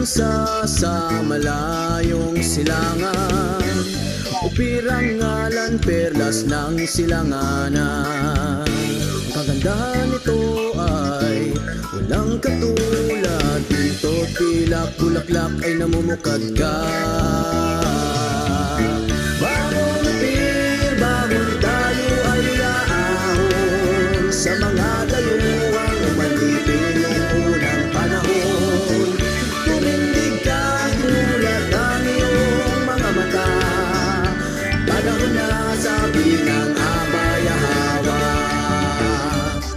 bansa sa malayong silangan, upirangalan perlas ng silanganan. Ang kagandahan nito ay walang katulad, dito pilak bulaklak ay namumukad ka. Bagong upir, bagong tayo ay aahon sa mga dayuhang umalipin noong unang panahon. Tumindig ka tulad ng iyong mga mata, panahon na sabi ng abayahawa.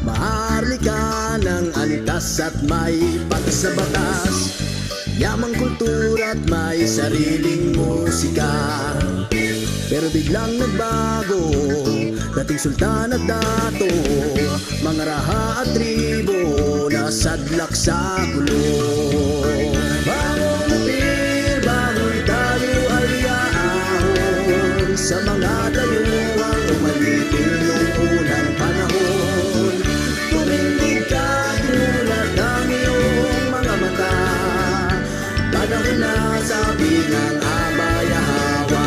Maharli ka ng antas at may patas sa batas, yamang kultura at may sariling musika. Pero biglang nagbago, dating sultan at dato, mga raha at tribo nasadlak sa gulo. Bagong upir, bagong tayo ay aahon sa mga dayuhang umalipin noong unang panahon. Tumindig ka tulad ng iyong mga mata, panahon na sabi ng abayahawa.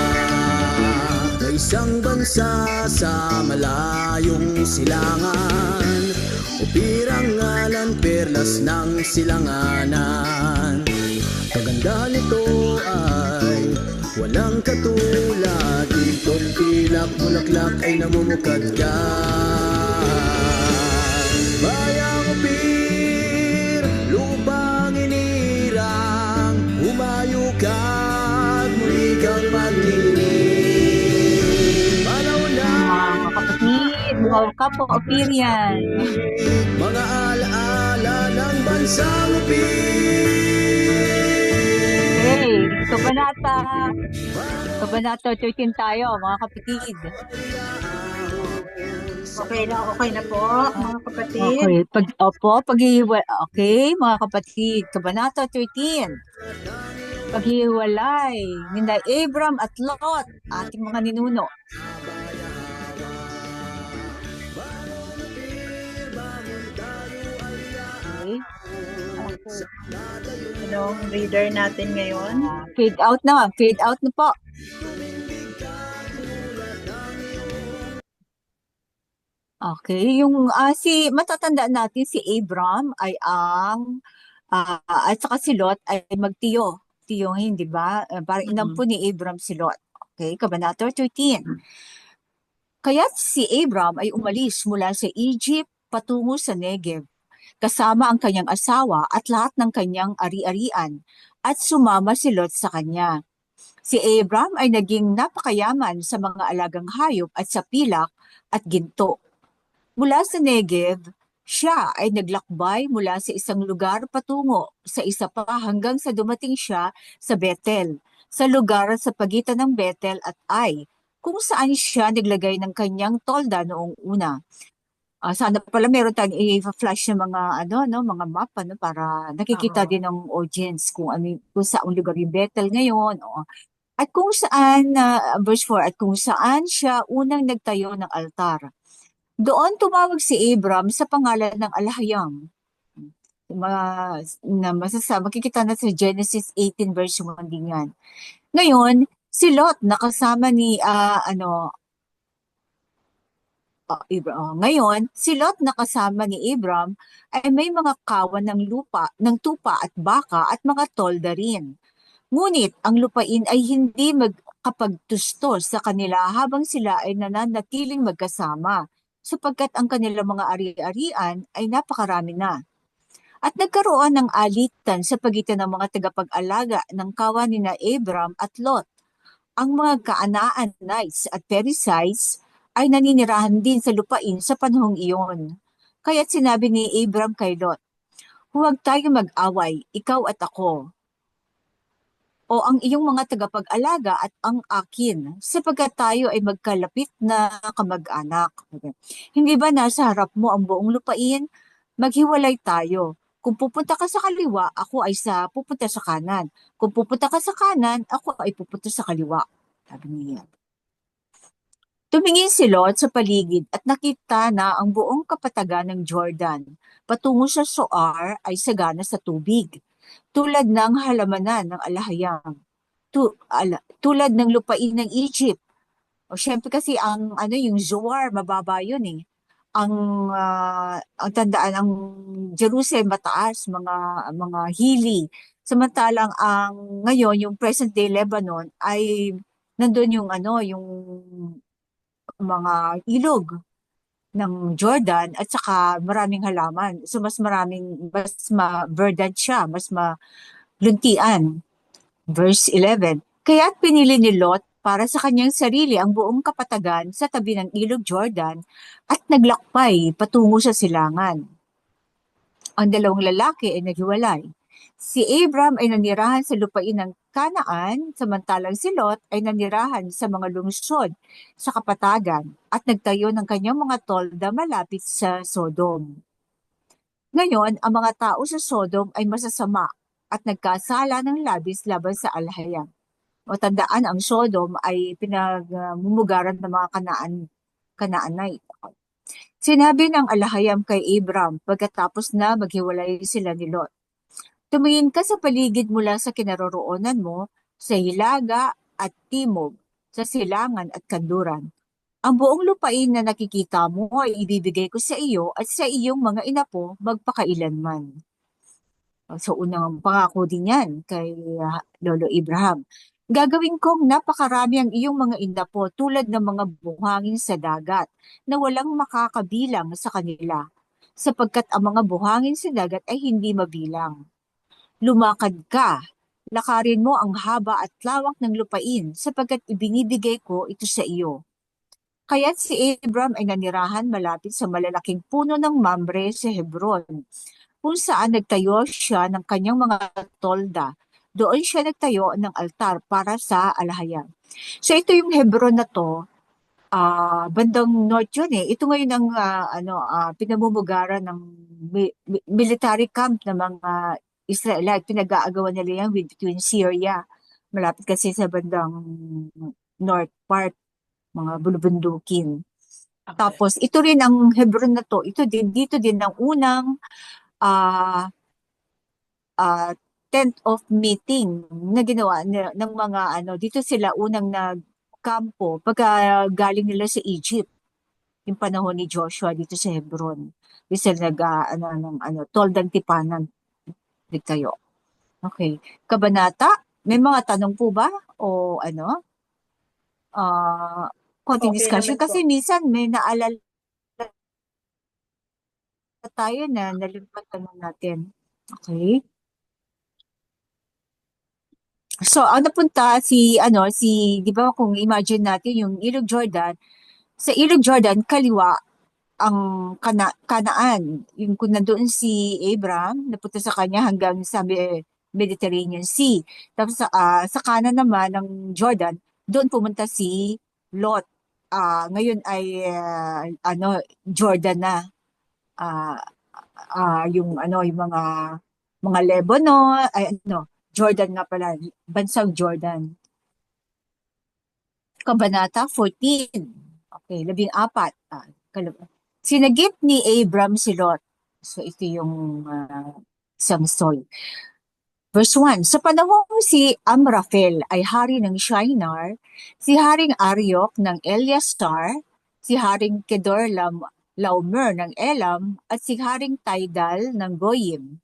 May isang bansa sa malayong silangan, upirangalan perlas ng silanganan. Kagandahan nito ay walang katulad, dito't pilak bulaklak ay namumukad ka. Bayang upir, lupang inirang, humayo ka at muli kang magdinig. Panahon na Mga kapatid, buhaw ka po, Opirian. mga alaala ng bansang upir. Hey, Kabanata 13 tayo, mga kapatid. Okay na po, mga kapatid. Okay, okay, mga kapatid, Kabanata 13. Paghiwalay ni Abram at Lot, ating mga ninuno. Okay. Anong reader natin ngayon? Fade out na po. Okay, yung matatandaan natin si Abram ay at saka si Lot ay tiyohin, di ba? Parang inampo ni Abram si Lot. Okay, Kabanata 13. Kaya si Abram ay umalis mula sa Egypt patungo sa Negev, kasama ang kanyang asawa at lahat ng kanyang ari-arian, at sumama si Lot sa kanya. Si Abram ay naging napakayaman sa mga alagang hayop at sa pilak at ginto. Mula sa Negev, siya ay naglakbay mula sa isang lugar patungo sa isa pa hanggang sa dumating siya sa Bethel, sa lugar sa pagitan ng Bethel at Ai, kung saan siya naglagay ng kanyang tolda noong una. Sana pala meron tayong i-flash ng mga mga map para nakikita din ng audience kung saan lugar yung Bethel ngayon. At kung saan verse 4, at kung saan siya unang nagtayo ng altar. Doon tumawag si Abram sa pangalan ng Alhayam. Makikita na sa Genesis 18 verse 1 din yan. Ngayon, si Lot nakasama ni Ngayon, si Lot na kasama ni Abram ay may mga kawan ng tupa at baka at mga tolda rin. Ngunit ang lupain ay hindi magkapagtustos sa kanila habang sila ay nananatiling magkasama, sapagkat ang kanilang mga ari-arian ay napakarami na. At nagkaroon ng alitan sa pagitan ng mga tagapag-alaga ng kawan ni na Abram at Lot. Ang mga Canaanites at Perizzites ay naninirahan din sa lupain sa panahong iyon. Kaya't sinabi ni Abram kay Lot, "Huwag tayo mag-away, ikaw at ako, o ang iyong mga tagapag-alaga at ang akin, sapagkat tayo ay magkalapit na kamag-anak. Hindi ba nasa harap mo ang buong lupain? Maghiwalay tayo. Kung pupunta ka sa kaliwa, ako ay pupunta sa kanan. Kung pupunta ka sa kanan, ako ay pupunta sa kaliwa." Sabi niya. Tumingin si Lot sa paligid at nakita na ang buong kapatagan ng Jordan patungo sa Soar ay sagana sa tubig. tulad ng halamanan ng alahayang, tulad ng lupain ng Egypt. O syempre kasi ang ano yung Zoar mababa yun eh. Ang tandaan ang Jerusalem mataas, mga hilly. Samantalang ang ngayon yung present day Lebanon ay nandun yung ano yung mga ilog ng Jordan at saka maraming halaman. So mas ma-verdant siya, mas maluntian. Verse 11. Kaya't pinili ni Lot para sa kanyang sarili ang buong kapatagan sa tabi ng ilog Jordan at naglakbay patungo sa silangan. Ang dalawang lalaki ay naghiwalay. Si Abram ay nanirahan sa lupain ng Kanaan, samantalang si Lot ay nanirahan sa mga lungsod sa kapatagan at nagtayo ng kanyang mga tolda malapit sa Sodom. Ngayon, ang mga tao sa Sodom ay masasama at nagkasala ng labis laban sa alhayang. O tandaan, ang Sodom ay pinagmumugaran ng mga Kanaanite. Sinabi ng alahayam kay Abram pagkatapos na maghiwalay sila ni Lot. Tumingin ka sa paligid mula sa kinaroroonan mo, sa hilaga at timog, sa silangan at kanluran. Ang buong lupain na nakikita mo ay ibibigay ko sa iyo at sa iyong mga inapo magpakailanman. So unang pangako din yan kay Lolo Abraham. Gagawin kong napakarami ang iyong mga inapo tulad ng mga buhangin sa dagat na walang makakabilang sa kanila, sapagkat ang mga buhangin sa dagat ay hindi mabilang. Lumakad ka, lakarin mo ang haba at lawak ng lupain sapagkat ibinibigay ko ito sa iyo. Kaya't si Abram ay nanirahan malapit sa malalaking puno ng Mamre sa Hebron, kung saan nagtayo siya ng kanyang mga tolda. Doon siya nagtayo ng altar para sa alahayang. So ito yung Hebron na to, bandang north yun eh. Ito ngayon ang pinamumugaran ng military camp ng mga Israelite. Pinag-aagawan nila yan between Syria. Malapit kasi sa bandang north part, mga bulubundukin. Okay. Tapos ito rin ang Hebron na to. Dito din ang unang tent of meeting na ginawa ng mga dito sila unang nagkampo pagka galing nila sa Egypt, yung panahon ni Joshua dito sa Hebron. Dito sila toldang tipanan dito kayo. Okay. Kabanata, may mga tanong po ba? O konting Okay discussion naman po. kasi minsan may naalala tayo na nalimutan natin. Okay. So, ang napunta di ba kung imagine natin yung Ilog Jordan, sa Ilog Jordan, kaliwa ang Kanaan. Yung kung nandoon si Abraham, napunta sa kanya hanggang sa Mediterranean Sea. Tapos sa kanan naman ng Jordan, doon pumunta si Lot. Ngayon ay Jordan na. Yung mga Lebanon, Jordan nga pala, bansang Jordan. Kabanata 14. Okay, 14. Sinagip ni Abram si Lot. So ito yung isang story. Verse 1. Sa panahong si Amraphel ay hari ng Shinar, si Haring Ariok ng Eliastar, si Haring Kedorlaomer ng Elam, at si Haring Tidal ng Goyim,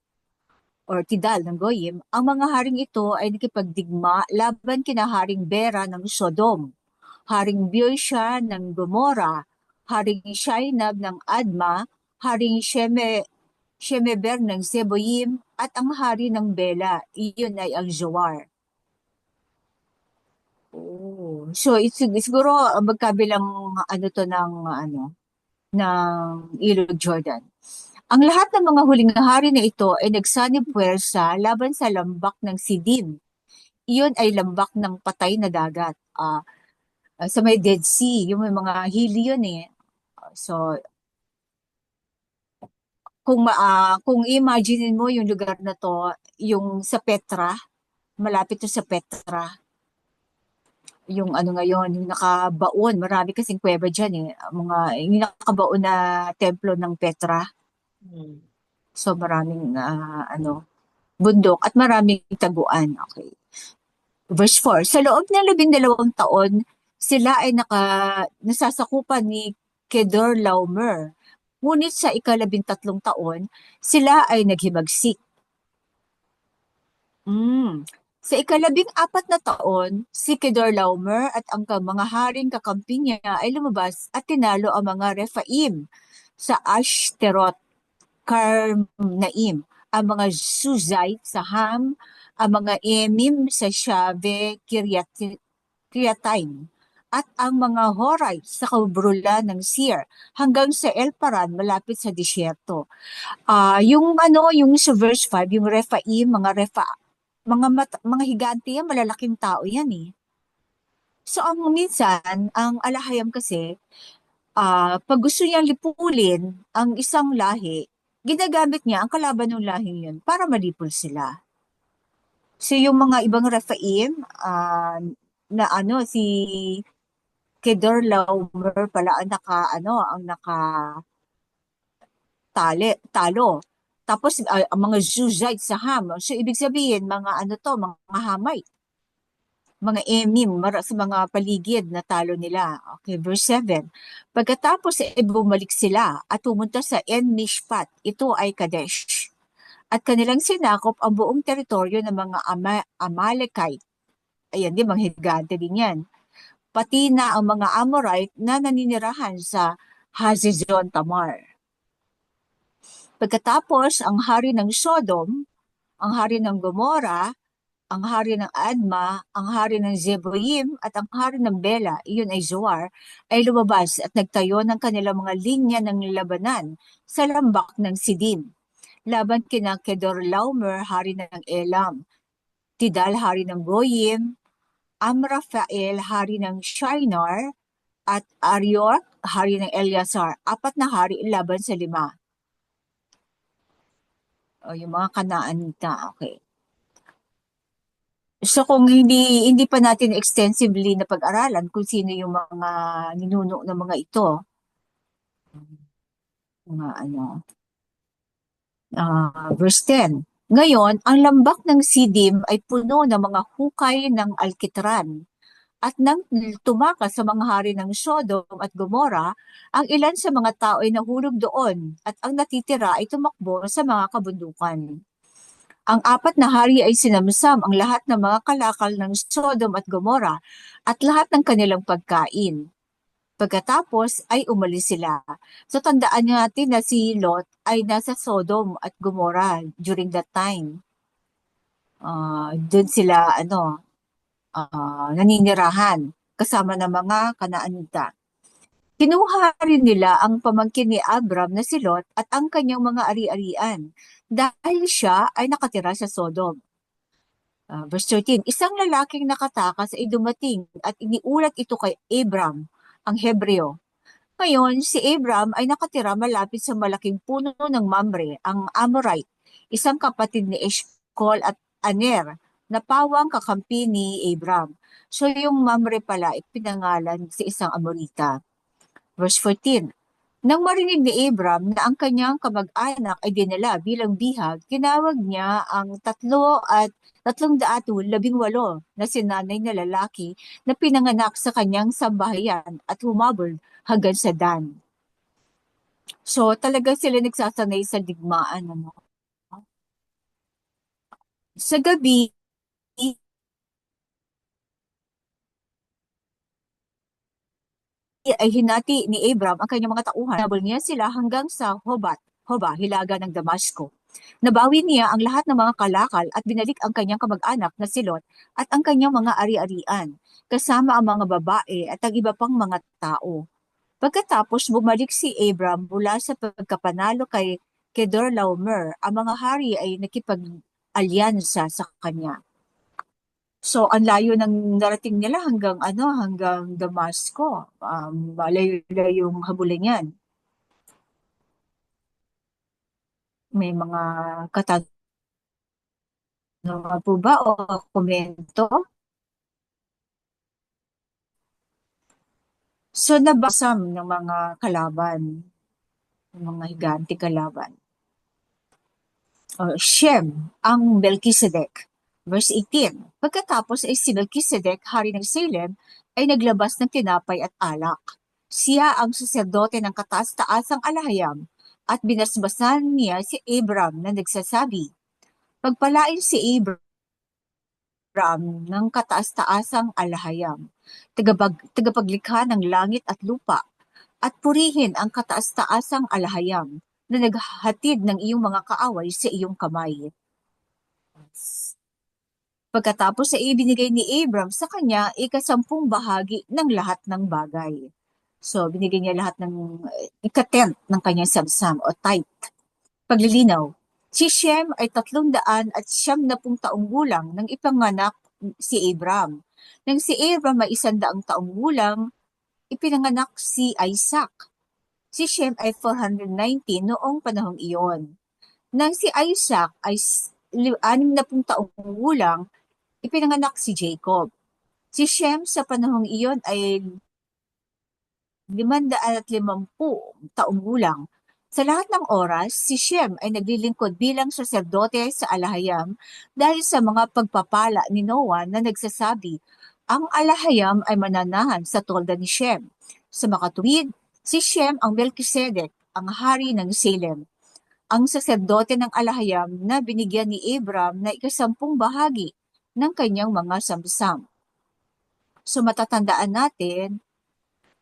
ang mga haring ito ay nakipagdigma laban kina Haring Bera ng Sodom, Haring Birsha ng Gomora, Haring Shainab ng Adma, Haring Shemeber ng Zeboyim, at ang hari ng Bela, iyon ay ang Zoar. Oh. So, siguro magkabilang ng Ilog Jordan. Ang lahat ng mga huling hari na ito ay nagsanib puwersa laban sa lambak ng Sidim. Iyon ay lambak ng patay na dagat. Sa may Dead Sea, yung may mga hili yun eh. So, kung imagine mo yung lugar na to, yung sa Petra, malapit to sa Petra. Yung ngayon, yung nakabaon, marami kasing kuweba dyan eh. Yung nakabaon na templo ng Petra. So maraming bundok at maraming taguan. Okay. Verse 4, sa loob ng 12 taon, sila ay nasasakupan ni Kedorlaomer. Ngunit sa ika-13 taon, sila ay naghimagsik. Sa ika-14 na taon, si Kedorlaomer at ang mga haring kakampi niya ay lumabas at tinalo ang mga Rephaim sa Ashteroth Karnaim, ang mga Suzite sa Ham, ang mga Emim sa Shave Kiriataim, at ang mga Horite sa kabrulan ng Seir hanggang sa El Paran malapit sa disyerto. Yung sa verse 5, yung Rephaim, mga higante yan, malalaking tao yan eh. So minsan, ang alahayam kasi, pag gusto niyang lipulin ang isang lahi, ginagamit niya ang kalaban ng lahing yun para malipol sila. So yung mga ibang Rephaim, na si Kedorlaomer pala ang talo. Tapos ang mga Zuzite sa Ham. So ibig sabihin mga Hamite, mga Emim sa mga paligid na talo nila. Okay, verse 7. Pagkatapos bumalik sila at pumunta sa En Mishpat. Ito ay Kadesh. At kanilang sinakop ang buong teritoryo ng mga Amalekite. Ayan, di mga higante din yan. Pati na ang mga Amorite na naninirahan sa Hazezon Tamar. Pagkatapos, ang hari ng Sodom, ang hari ng Gomora, ang hari ng Adma, ang hari ng Zeboim, at ang hari ng Bela, iyon ay Zoar, ay lumabas at nagtayo ng kanilang mga linya ng labanan sa lambak ng Sidim. Laban kina Kedorlaomer, hari ng Elam, Tidal, hari ng Goyim, Amraphel, hari ng Shinar, at Ariot, hari ng Eleazar. 4 na hari laban sa 5. O, yung mga Kanaanita, okay. So kung hindi pa natin extensively na pag-aralan kung sino yung mga ninuno ng mga ito, verse 10. Ngayon, ang lambak ng Sidim ay puno ng mga hukay ng alkitran. At nang tumakas sa mga hari ng Sodom at Gomora, ang ilan sa mga tao ay nahulog doon at ang natitira ay tumakbo sa mga kabundukan. Ang 4 na hari ay sinamsam ang lahat ng mga kalakal ng Sodom at Gomora at lahat ng kanilang pagkain. Pagkatapos ay umalis sila. So tandaan natin na si Lot ay nasa Sodom at Gomora during that time. Doon sila naninirahan kasama ng mga Kanaanita. Kinuha rin nila ang pamangkin ni Abram na si Lot at ang kanyang mga ari-arian dahil siya ay nakatira sa Sodom. Verse 13, isang lalaking nakatakas ay dumating at iniulat ito kay Abram, ang Hebreo. Ngayon, si Abram ay nakatira malapit sa malaking puno ng Mamre, ang Amorite, isang kapatid ni Eshcol at Aner, na pawang kakampi ni Abram. So yung Mamre pala, pinangalan sa isang Amorita. Verse 14, nang marinig ni Abram na ang kanyang kamag-anak ay dinala bilang bihag, kinawag niya ang 318 na sinanay na lalaki na pinanganak sa kanyang sambahayan at humabol hanggang sa Dan. So talaga sila nagsasanay sa digmaan. Sa gabi, ay hinati ni Abram ang kanyang mga tauhan. Nabol niya sila hanggang sa Hoba, hilaga ng Damasco. Nabawi niya ang lahat ng mga kalakal at binalik ang kanyang kamag-anak na si Lot at ang kanyang mga ari-arian, kasama ang mga babae at ang iba pang mga tao. Pagkatapos bumalik si Abram mula sa pagkapanalo kay Kedorlaomer, ang mga hari ay nakipag-alyansa sa kanya. So, ang layo ng narating nila hanggang Damasco. Malayo-layo yung habulin yan. May mga katanungan po ba o komento? So, nabasam ng mga kalaban, ng mga higanti kalaban. Shem, ang Melchizedek. Verse 18, pagkatapos ay si Melchizedek, hari ng Salem, ay naglabas ng tinapay at alak. Siya ang saserdote ng kataas-taasang alahayam at binasbasan niya si Abram na nagsasabi, pagpalain si Abram ng kataas-taasang alahayam, tagapaglikha ng langit at lupa, at purihin ang kataas-taasang alahayam na naghatid ng iyong mga kaaway sa iyong kamay. Pagkatapos ay ibinigay ni Abram sa kanya ikasampung bahagi ng lahat ng bagay. So, binigay niya lahat ng ikatent ng kanyang samsam o tithe. Paglilinaw, si Shem ay 390 taong gulang nang ipanganak si Abram. Nang si Abram ay 100 taong gulang, ipinanganak si Isaac. Si Shem ay 490 noong panahong iyon. Nang si Isaac ay 60 taong gulang, ipinanganak si Jacob. Si Shem sa panahong iyon ay 550 taong gulang. Sa lahat ng oras, si Shem ay naglilingkod bilang saserdote sa alahayam dahil sa mga pagpapala ni Noah na nagsasabi, ang alahayam ay mananahan sa tolda ni Shem. Sa makatuwid, si Shem ang Melchizedek, ang hari ng Salem, ang saserdote ng alahayam na binigyan ni Abram na ikasampung bahagi ng kanyang mga samsam. So matatandaan natin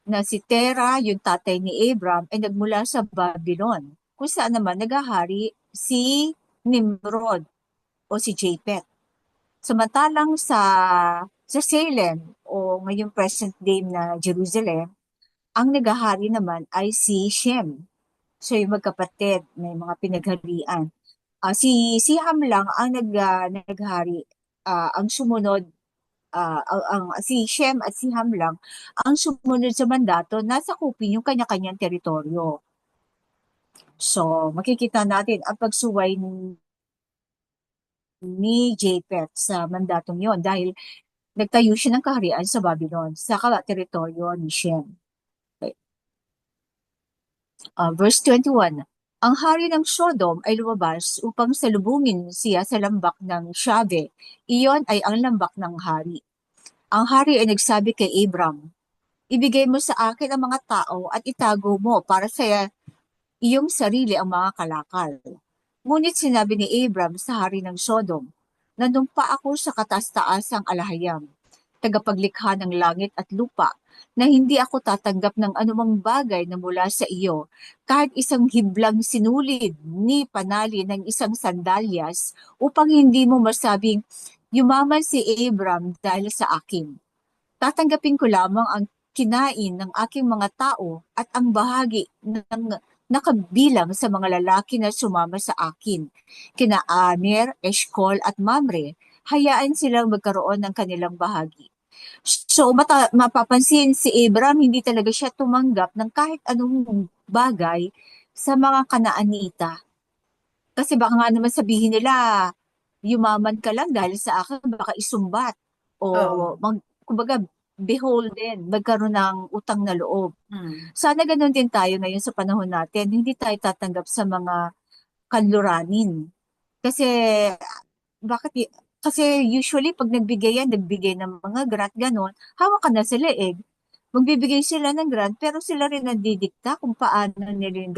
na si Terah, yung tatay ni Abram, ay nagmula sa Babylon, kung saan naman nagahari si Nimrod o si Japheth. Samantalang sa Salem o ngayong present day na Jerusalem, ang nagahari naman ay si Shem. So yung magkapatid, may mga pinagharian. Si Ham lang ang naghari. Ang sumunod, si Shem at si Ham lang ang sumunod sa mandato na sakupin yung kanya-kanyang teritoryo. So, makikita natin ang pagsuway ni Japheth sa mandatong yon dahil nagtayo siya ng kaharian sa Babylon, sa teritoryo ni Shem. Okay. Verse 21, ang hari ng Sodom ay lumabas upang salubungin siya sa lambak ng Shave. Iyon ay ang lambak ng hari. Ang hari ay nagsabi kay Abram, ibigay mo sa akin ang mga tao at itago mo para sa iyong sarili ang mga kalakal. Ngunit sinabi ni Abram sa hari ng Sodom, nandumpa ako sa kataas-taasang alahayam, tagapaglikha ng langit at lupa, na hindi ako tatanggap ng anumang bagay na mula sa iyo, kahit isang hiblang sinulid ni panali ng isang sandalyas, upang hindi mo masabing, yumaman si Abram dahil sa akin. Tatanggapin ko lamang ang kinain ng aking mga tao at ang bahagi ng nakabilang sa mga lalaki na sumama sa akin. Kina Aner, Eshkol at Mamre, hayaan silang magkaroon ng kanilang bahagi. So mapapansin si Abram, hindi talaga siya tumanggap ng kahit anong bagay sa mga Kanaanita. Kasi baka nga naman sabihin nila, yumaman ka lang dahil sa akin, baka isumbat. O kumbaga, beholden, magkaroon ng utang na loob. Sana ganun din tayo ngayon sa panahon natin. Hindi tayo tatanggap sa mga kanluranin. Kasi, kasi usually pag nagbigay ng mga grant, ganon, hawak ka na sa leeg. Magbibigay sila ng grant, pero sila rin nandidikta kung paano nila yung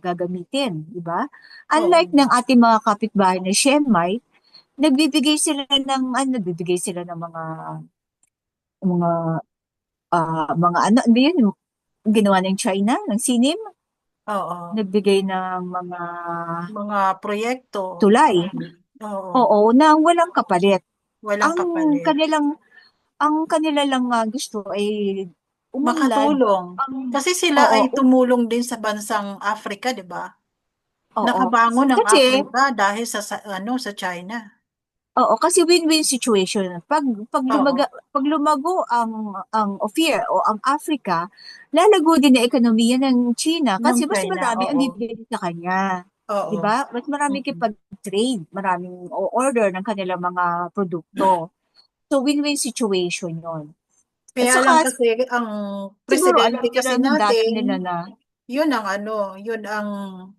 gagamitin, di ba? Unlike ng ating mga kapitbahay na Shemite, nagbibigay sila ng mga ano yun, yung ginawa ng China, ng sinim. Nagbigay ng mga proyekto. Tulay. Oo, na walang kapalit. Walang kapalit. Ang kanila lang gusto ay umunlad. Makatulong. Kasi sila ay tumulong din sa bansang Africa, di ba? Nakabangon ng Africa dahil sa China. Oo, kasi win-win situation. Pag lumago ang OFIR o ang Africa, lalago din ang ekonomiya ng China kasi mas marami ang bibili sa kanya. Di ba? Mas marami kipag-trade, maraming order ng kanilang mga produkto. So, win-win situation yun. Kaya lang kasi ang presidente kasi natin, nila na, yun ang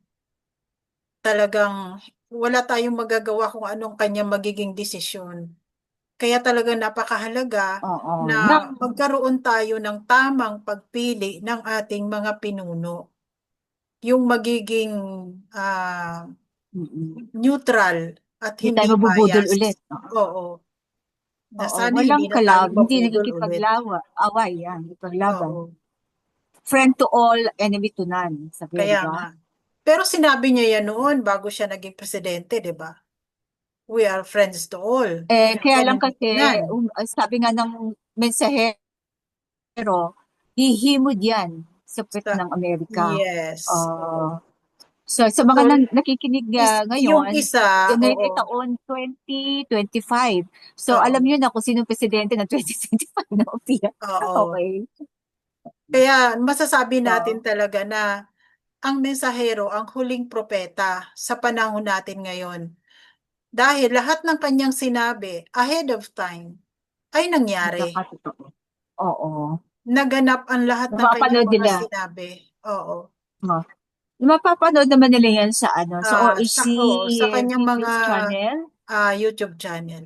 talagang wala tayong magagawa kung anong kanyang magiging desisyon. Kaya talaga napakahalaga Oo. na Nang, magkaroon tayo ng tamang pagpili ng ating mga pinuno. Yung magiging ah, mm, neutral at hindi tayo hindi mabubudol biased. ulit. Oo. Oo. Na Oo, sana hindi walang na tayo hindi mabudol ulit. away yan, ipaglaban. Oo. Friend to all, enemy to none, sabi, Kaya di ba? nga. Pero sinabi niya yan noon bago siya naging presidente, di ba? We are friends to all and Kaya lang enemy kasi, to none. sabi nga ng mensahero, hihimod yan sa puwet Sa, ng Amerika. yes. Oo. Ah, so, sa mga So, nakikinig yung ngayon, isa, ngayon oo. ay taon 2025. So, alam Oo. niyo na kung sino presidente ng 2025 na Opia. Oo. Okay. Kaya masasabi natin So, talaga na ang mensahero ang huling propeta sa panahon natin ngayon. Dahil lahat ng kanyang sinabi ahead of time ay nangyari. nagkakatotoo. Oo. Naganap ang lahat ng kanyang Mapapanood mga nila. sinabi. Oo. Oh. Mapapanood naman nila yan sa sa Sa, ORC oo, sa kanyang mga News Channel. YouTube channel.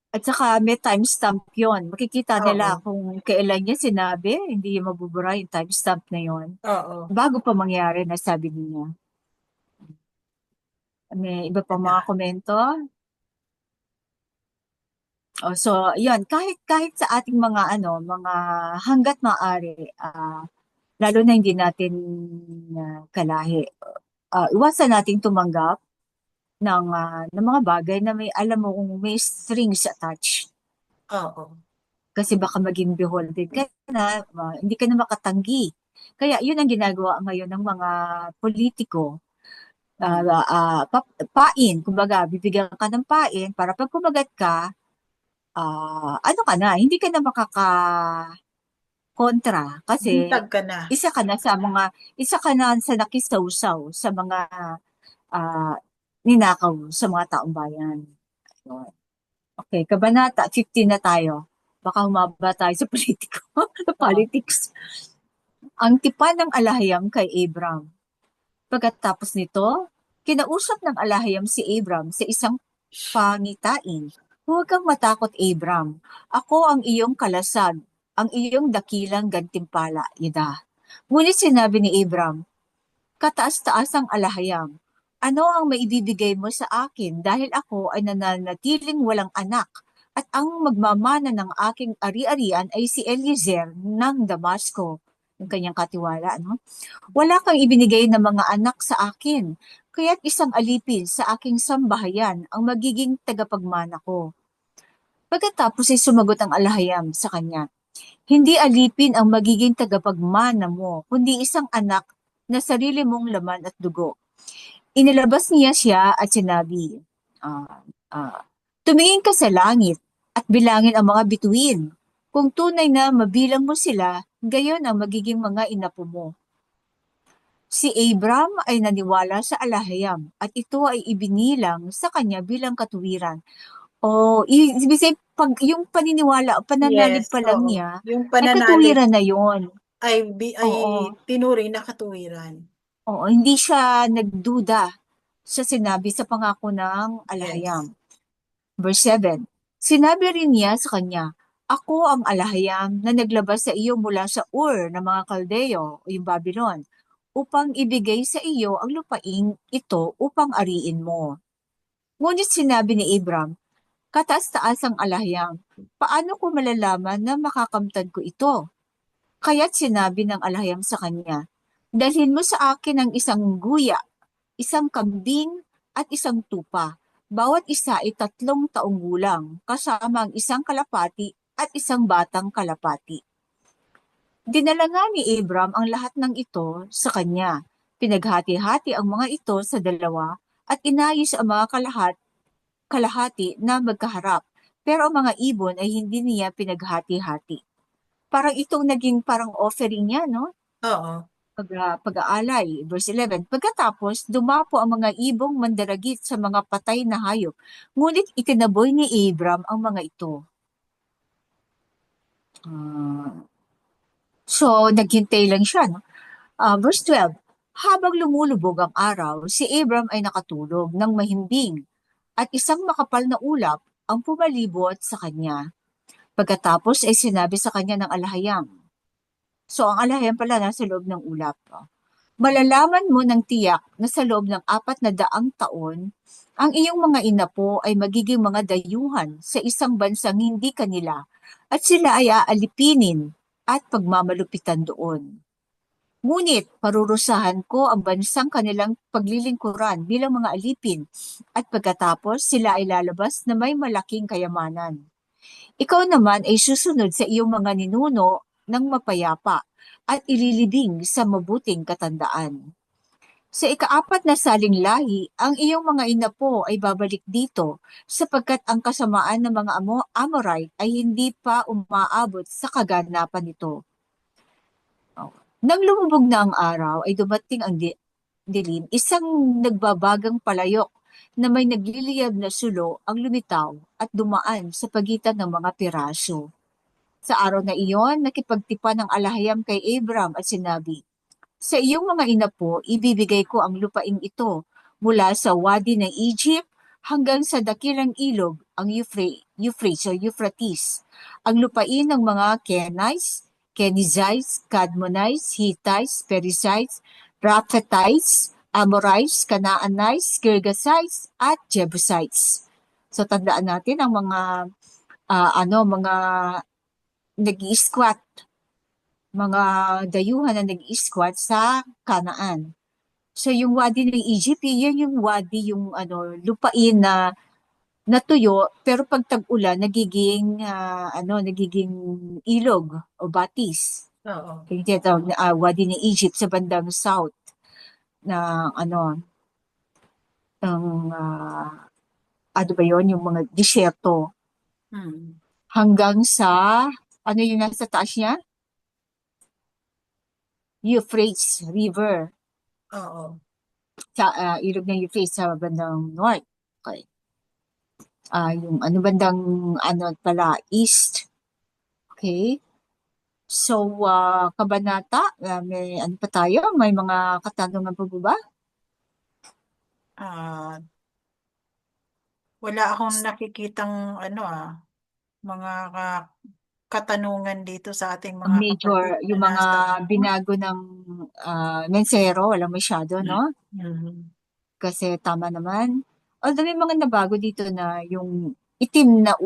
At saka may timestamp yun. Makikita nila Oo. kung kailan niya sinabi. Hindi niya mabubura yung timestamp na yun. Oo. Bago pa mangyari, nasabi niya. May iba pa mga komento. So, yun. Kahit sa ating mga mga hanggat maaari, lalo na hindi natin kalahi, iwasan nating tumanggap ng mga bagay na may alam mo kung may strings attached. Oo. Kasi baka maging beholden ka na, hindi ka na makatanggi. Kaya yun ang ginagawa ngayon ng mga politiko. Pain, kumbaga, bibigyan ka ng pain para pag kumagat ka, ano ka na, hindi ka na makaka-kontra kasi Bintag ka na. isa ka na sa mga, isa ka na sa nakisawsaw sa mga ah, ninakaw sa mga taong bayan. Yun. Okay, kabanata 15 na tayo. Baka humaba tayo sa politiko, Oo. politics. Ang tipan ng alahayam kay Abram. Pagkatapos nito, kinausap ng alahayam si Abram sa isang pangitain. Huwag kang matakot, Abram. Ako ang iyong kalasag, ang iyong dakilang gantimpala, Ida. Ngunit sinabi ni Abram, kataas-taas ang alahayam. Ano ang maibibigay mo sa akin dahil ako ay nananatiling walang anak at ang magmamana ng aking ari-arian ay si Eliezer ng Damasco, yung kanyang katiwala, no? Wala kang ibinigay na mga anak sa akin, kaya't isang alipin sa aking sambahayan ang magiging tagapagmana ko. Pagkatapos ay sumagot ang alahayam sa kanya, hindi alipin ang magiging tagapagmana mo, kundi isang anak na sarili mong laman at dugo. Inilabas niya siya at sinabi, ah, tumingin ka sa langit at bilangin ang mga bituin. Kung tunay na mabilang mo sila, gayon ang magiging mga inapo mo. Si Abram ay naniwala sa alahayam at ito ay ibinilang sa kanya bilang katuwiran. Ibig sabihin, pag yung paniniwala o pananalig Yes, pa lang oo. niya, Yung ay pananalig katuwiran na yon. ay Oo, tinuring na katuwiran. oo, hindi siya nagduda sa sinabi sa pangako ng alahayam. Yes. Verse 7, sinabi rin niya sa kanya, ako ang alahayam na naglabas sa iyo mula sa Ur ng mga Kaldeo o yung Babylon upang ibigay sa iyo ang lupaing ito upang ariin mo. Ngunit sinabi ni Abram, kataas-taas ang alahayam, paano ko malalaman na makakamtan ko ito? Kaya't sinabi ng alahayam sa kanya, dalhin mo sa akin ang isang guya, isang kambing at isang tupa. Bawat isa ay 3 taong gulang, kasama ang isang kalapati at isang batang kalapati. Dinala nga ni Abram ang lahat ng ito sa kanya. Pinaghati-hati ang mga ito sa dalawa at inayos ang mga kalahati na magkaharap. Pero ang mga ibon ay hindi niya pinaghati-hati. Parang itong naging parang offering niya, no? Oo. Pag-aalay. Verse 11, pagkatapos, dumapo ang mga ibong mandaragit sa mga patay na hayop. Ngunit itinaboy ni Abram ang mga ito. So, naghintay lang siya. No? Verse 12, Habang lumulubog ang araw, si Abram ay nakatulog ng mahimbing at isang makapal na ulap ang pumalibot sa kanya. Pagkatapos ay sinabi sa kanya ng alahayam. So ang alahayam pala nasa loob ng ulap. Malalaman mo ng tiyak na sa loob ng 400 taon, ang iyong mga inapo ay magiging mga dayuhan sa isang bansang hindi kanila at sila ay aalipinin at pagmamalupitan doon. Ngunit parurusahan ko ang bansang kanilang paglilingkuran bilang mga alipin at pagkatapos sila ay lalabas na may malaking kayamanan. Ikaw naman ay susunod sa iyong mga ninuno ng mapayapa at ililibing sa mabuting katandaan. Sa ikaapat na saling lahi, ang iyong mga inapo ay babalik dito sapagkat ang kasamaan ng mga Amorite ay hindi pa umaabot sa kaganapan nito. Nang lumubog na ang araw ay dumating ang dilim, isang nagbabagang palayok na may nagliliyab na sulo ang lumitaw at dumaan sa pagitan ng mga piraso. Sa araw na iyon, nakipagtipan ng alahayam kay Abram at sinabi, sa iyong mga inapo, ibibigay ko ang lupaing ito mula sa wadi ng Egypt hanggang sa dakilang ilog, ang Euphrates, ang lupain ng mga Kenizzites, Kadmonites, Hittites, Perizzites, Raphetites, Amorites, Canaanites, Girgasites, at Jebusites. So tandaan natin ang mga mga nag-i-squat, mga dayuhan na nag-i-squat sa Kanaan. So yung wadi ng Egypt, yan yung wadi, yung lupain na natuyo, pero pag tag-ulan nagiging nagiging ilog o batis. Oo. Kaya tinatawag na wadi ng Egypt sa bandang south na ano ba yon, yung mga disyerto hanggang sa yung nasa taas niya? Euphrates River. Oo. Sa ilog ng Euphrates sa bandang north. Okay. Yung bandang east. Okay. So, kabanata, may pa tayo? May mga katanungan po ba? Wala akong nakikitang mga katanungan dito sa ating mga Major, kapatid yung na mga nasa binago ng mensero, walang masyado, no? Kasi tama naman. Although may mga nabago dito na yung itim na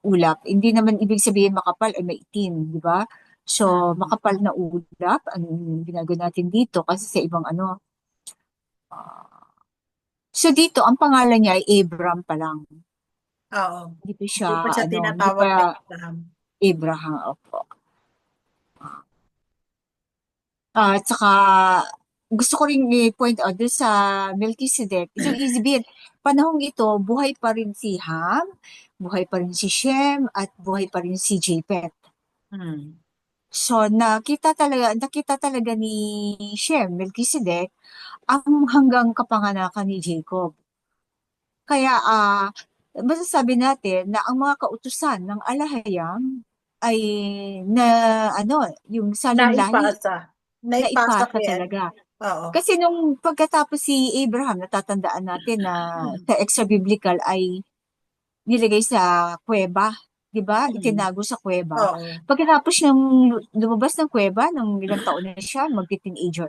ulap, hindi naman ibig sabihin makapal ay may itim, di ba? So, makapal na ulap ang binago natin dito kasi sa ibang So dito, ang pangalan niya ay Abram pa lang. Oo. Hindi pa siya, Hindi pa siya hindi tinatawag pa na Abraham. Abraham, opo. At saka, gusto ko rin i-point out doon sa Melchizedek. So, isipin, panahong ito, buhay pa rin si Ham, buhay pa rin si Shem, at buhay pa rin si Japheth. So, nakita talaga ni Shem, Melchizedek, ang hanggang kapanganakan ni Jacob. Kaya, masasabi natin na ang mga kautusan ng alahayam ay yung saling-lahi, naipasa talaga. Oo. Kasi nung pagkatapos si Abraham, natatandaan natin na sa extra-biblical ay nilagay sa kuweba, di ba? Itinago sa kuweba. Oo. Pagkatapos niyang lumabas ng kuweba, nung ilang taon na siya, mag-teenager,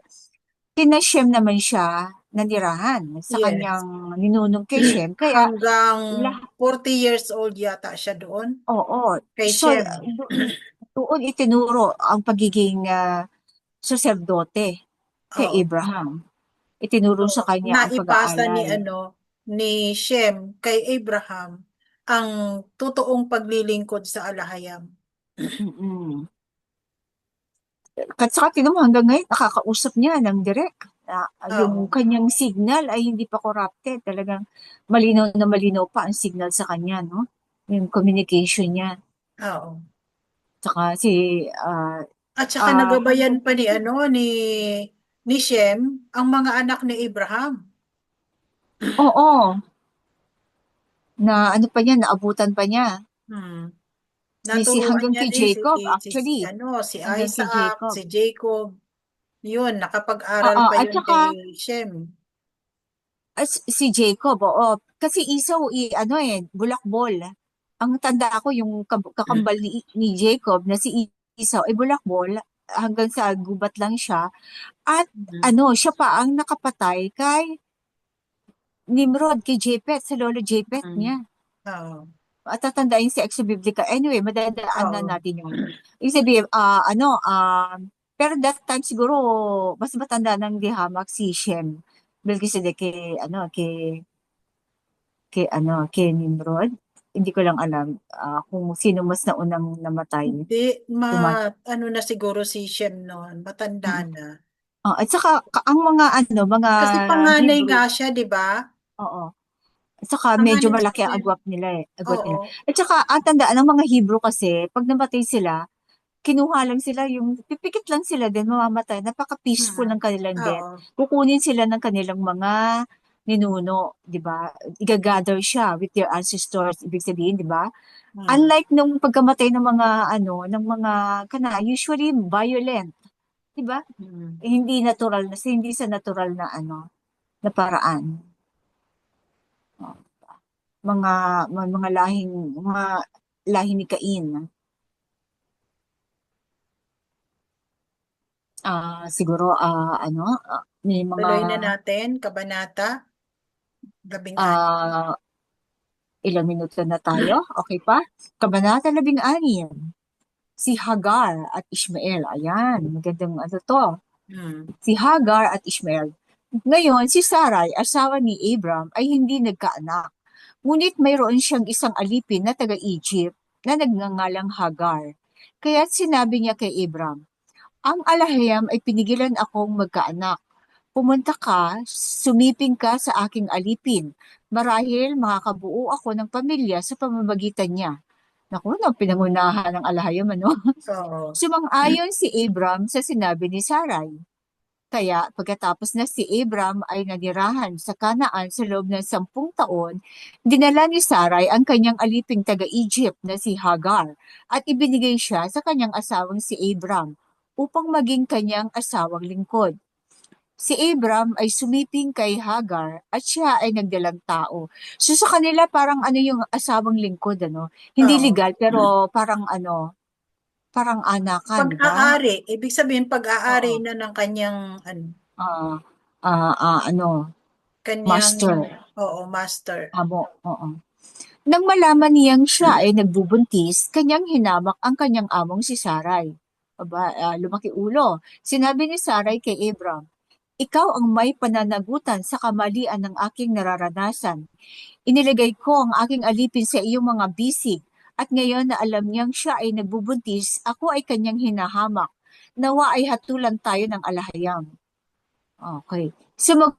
kina Shem naman siya nanirahan sa kanyang ninunong kay Shem. Kaya, hanggang 40 years old yata siya doon. Oo. Kay So, Shem. doon itinuro ang pagiging saserdote kay Oo. Abraham. Itinuro sa kanya ang Naipasa pag-aalay. ni Shem kay Abraham ang totoong paglilingkod sa alahayam. At saka tinan mo, hanggang ngayon, nakakausap niya ng direct. Yung kanyang signal ay hindi pa corrupted. Talagang malinaw na malinaw pa ang signal sa kanya, no? Yung communication niya. Oo. Saka At saka nagabayan pa ni Shem ang mga anak ni Abraham. Oo. Na pa niya, naabutan pa niya. Naturuan Hanggang niya kay din Jacob, actually. si Hanggang kay Isaac, Jacob. si Jacob. Yun, nakapag-aral Oo, pa at yun saka kay Shem. si Jacob, oo. Kasi isaw, ano bulakbol. Ang tanda ko yung kakambal ni Jacob na si Isaw ay bulakbol hanggang sa gubat lang siya. At Mhm. ano, siya pa ang nakapatay kay Nimrod, kay Japhet, sa lolo Japhet Mm. niya. Oo. At tatandain si Exobiblica. Anyway, madadaan na Oo. natin yun. Ibig sabihin, pero that time siguro, mas matanda ng dihamak si Shem. Melchizedek kay Nimrod. Hindi ko lang alam kung sino mas naunang namatay. Hindi, Tumat ano na siguro si Shem noon, matanda Mm. na. At saka ang mga Kasi panganay Hebrew, nga siya, di ba? oo. At saka medyo Panganay si malaki ang Shem. agwat nila eh. Agwat nila. Oo. At saka ang tandaan ng mga Hebrew kasi, pag namatay sila, kinuha lang sila yung, pipikit lang sila din, mamamatay. Napaka-peaceful Mm. ng kanilang death. Oo. Kukunin sila ng kanilang mga ninuno, di ba? Igagather siya with their ancestors, ibig sabihin, di ba? Mm. Unlike nung pagkamatay ng mga usually violent, di ba? Mm. Hindi sa natural na na paraan. Mga mga lahi ni Cain. Siguro may mga Tuloy na natin, kabanata, 16. ah, ilang minuto na tayo. Okay pa? Kabanata 16. Si Hagar at Ishmael. Ayan, magandang to. Mm. Si Hagar at Ishmael. Ngayon, si Sarai, asawa ni Abram, ay hindi nagkaanak. Ngunit mayroon siyang isang alipin na taga-Egypt na nagngangalang Hagar. Kaya't sinabi niya kay Abram, ang alahayam ay pinigilan akong magkaanak. Pumunta ka, sumiping ka sa aking alipin. Marahil makakabuo ako ng pamilya sa pamamagitan niya. Naku, no, pinangunahan ng alahayam, ano? Oo. Sumang-ayon si Abram sa sinabi ni Sarai. Kaya pagkatapos na si Abram ay nanirahan sa Kanaan sa loob ng 10 taon, dinala ni Sarai ang kanyang aliping taga-Egypt na si Hagar at ibinigay siya sa kanyang asawang si Abram upang maging kanyang asawang lingkod. Si Abram ay sumiping kay Hagar at siya ay nagdalang tao. So sa kanila parang yung asawang lingkod, ano? Hindi Oo. legal pero parang anakan, di ba? Pag-aari, ibig sabihin pag-aari Oo. na ng kanyang, Ah, kanyang, master, oo, master. amo, oo. Nang malaman niyang siya ay nagbubuntis, kanyang hinamak ang kanyang among si Sarai. Aba, lumaki ulo. Sinabi ni Sarai kay Abram, ikaw ang may pananagutan sa kamalian ng aking nararanasan. Inilagay ko ang aking alipin sa iyong mga bisig, at ngayon na alam niyang siya ay nagbubuntis, ako ay kanyang hinahamak. Nawa ay hatulan tayo ng alahayam. Okay. Sumagot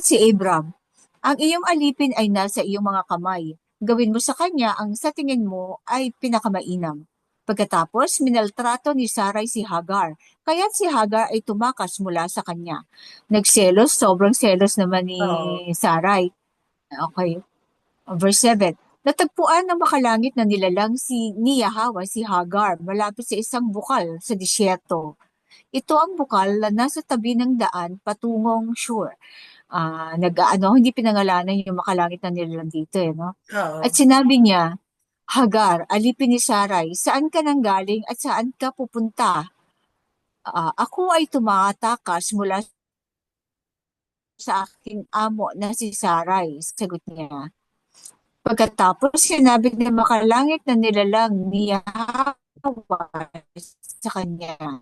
si Abram, ang iyong alipin ay nasa iyong mga kamay. Gawin mo sa kanya ang sa tingin mo ay pinakamainam. Pagkatapos, minaltrato ni Sarai si Hagar, kaya't si Hagar ay tumakas mula sa kanya. Nagselos, sobrang selos naman ni Oo. Sarai. Okay. Verse 7. Natagpuan ng makalangit na nilalang ni Yahawa si Hagar malapit sa isang bukal sa disyerto. Ito ang bukal na nasa tabi ng daan patungong Shur. Hindi pinangalanan yung makalangit na nilalang dito, no? At Oo. sinabi niya, Hagar, alipin ni Sarai, saan ka nang galing at saan ka pupunta? Ako ay tumatakas mula sa aking amo na si Sarai, sagot niya. Pagkatapos sinabi ng makalangit na nilalang ni Yahweh sa kanya,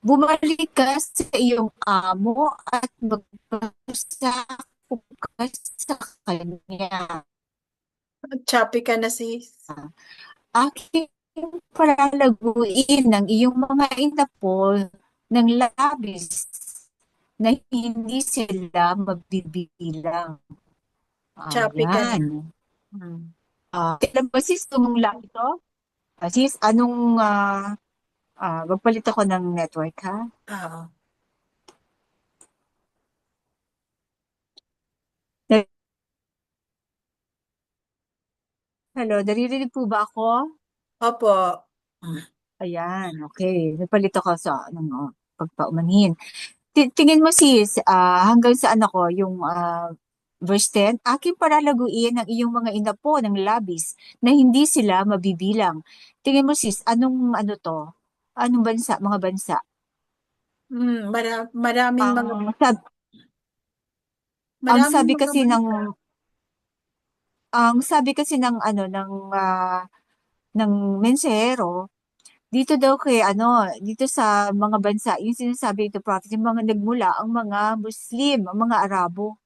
bumalik ka sa iyong amo at magpasakop ka sa kanya. Choppy ka na, sis. Aking palalaguin ng iyong mga inapo ng labis na hindi sila mabibilang. Choppy ka na. Yan. Hmm. Kailan ba sis tumula ito? Sis, magpalit ako ng network ha? Oo. Hello, naririnig po ba ako? Opo. Ayan, okay. Nagpalit ako sa pagpaumanhin. Tingin mo sis, hanggang saan ako yung verse 10, aking palalaguin ang iyong mga inapo ng labis na hindi sila mabibilang. Tingin mo sis, anong ano to? Anong bansa, mga bansa? Maraming Ang mga sab ang maraming sabi mga kasi ng bansa. ang sabi kasi ng ng mensahero dito daw kay dito sa mga bansa, yung sinasabi ito prophet, yung mga nagmula ang mga Muslim, ang mga Arabo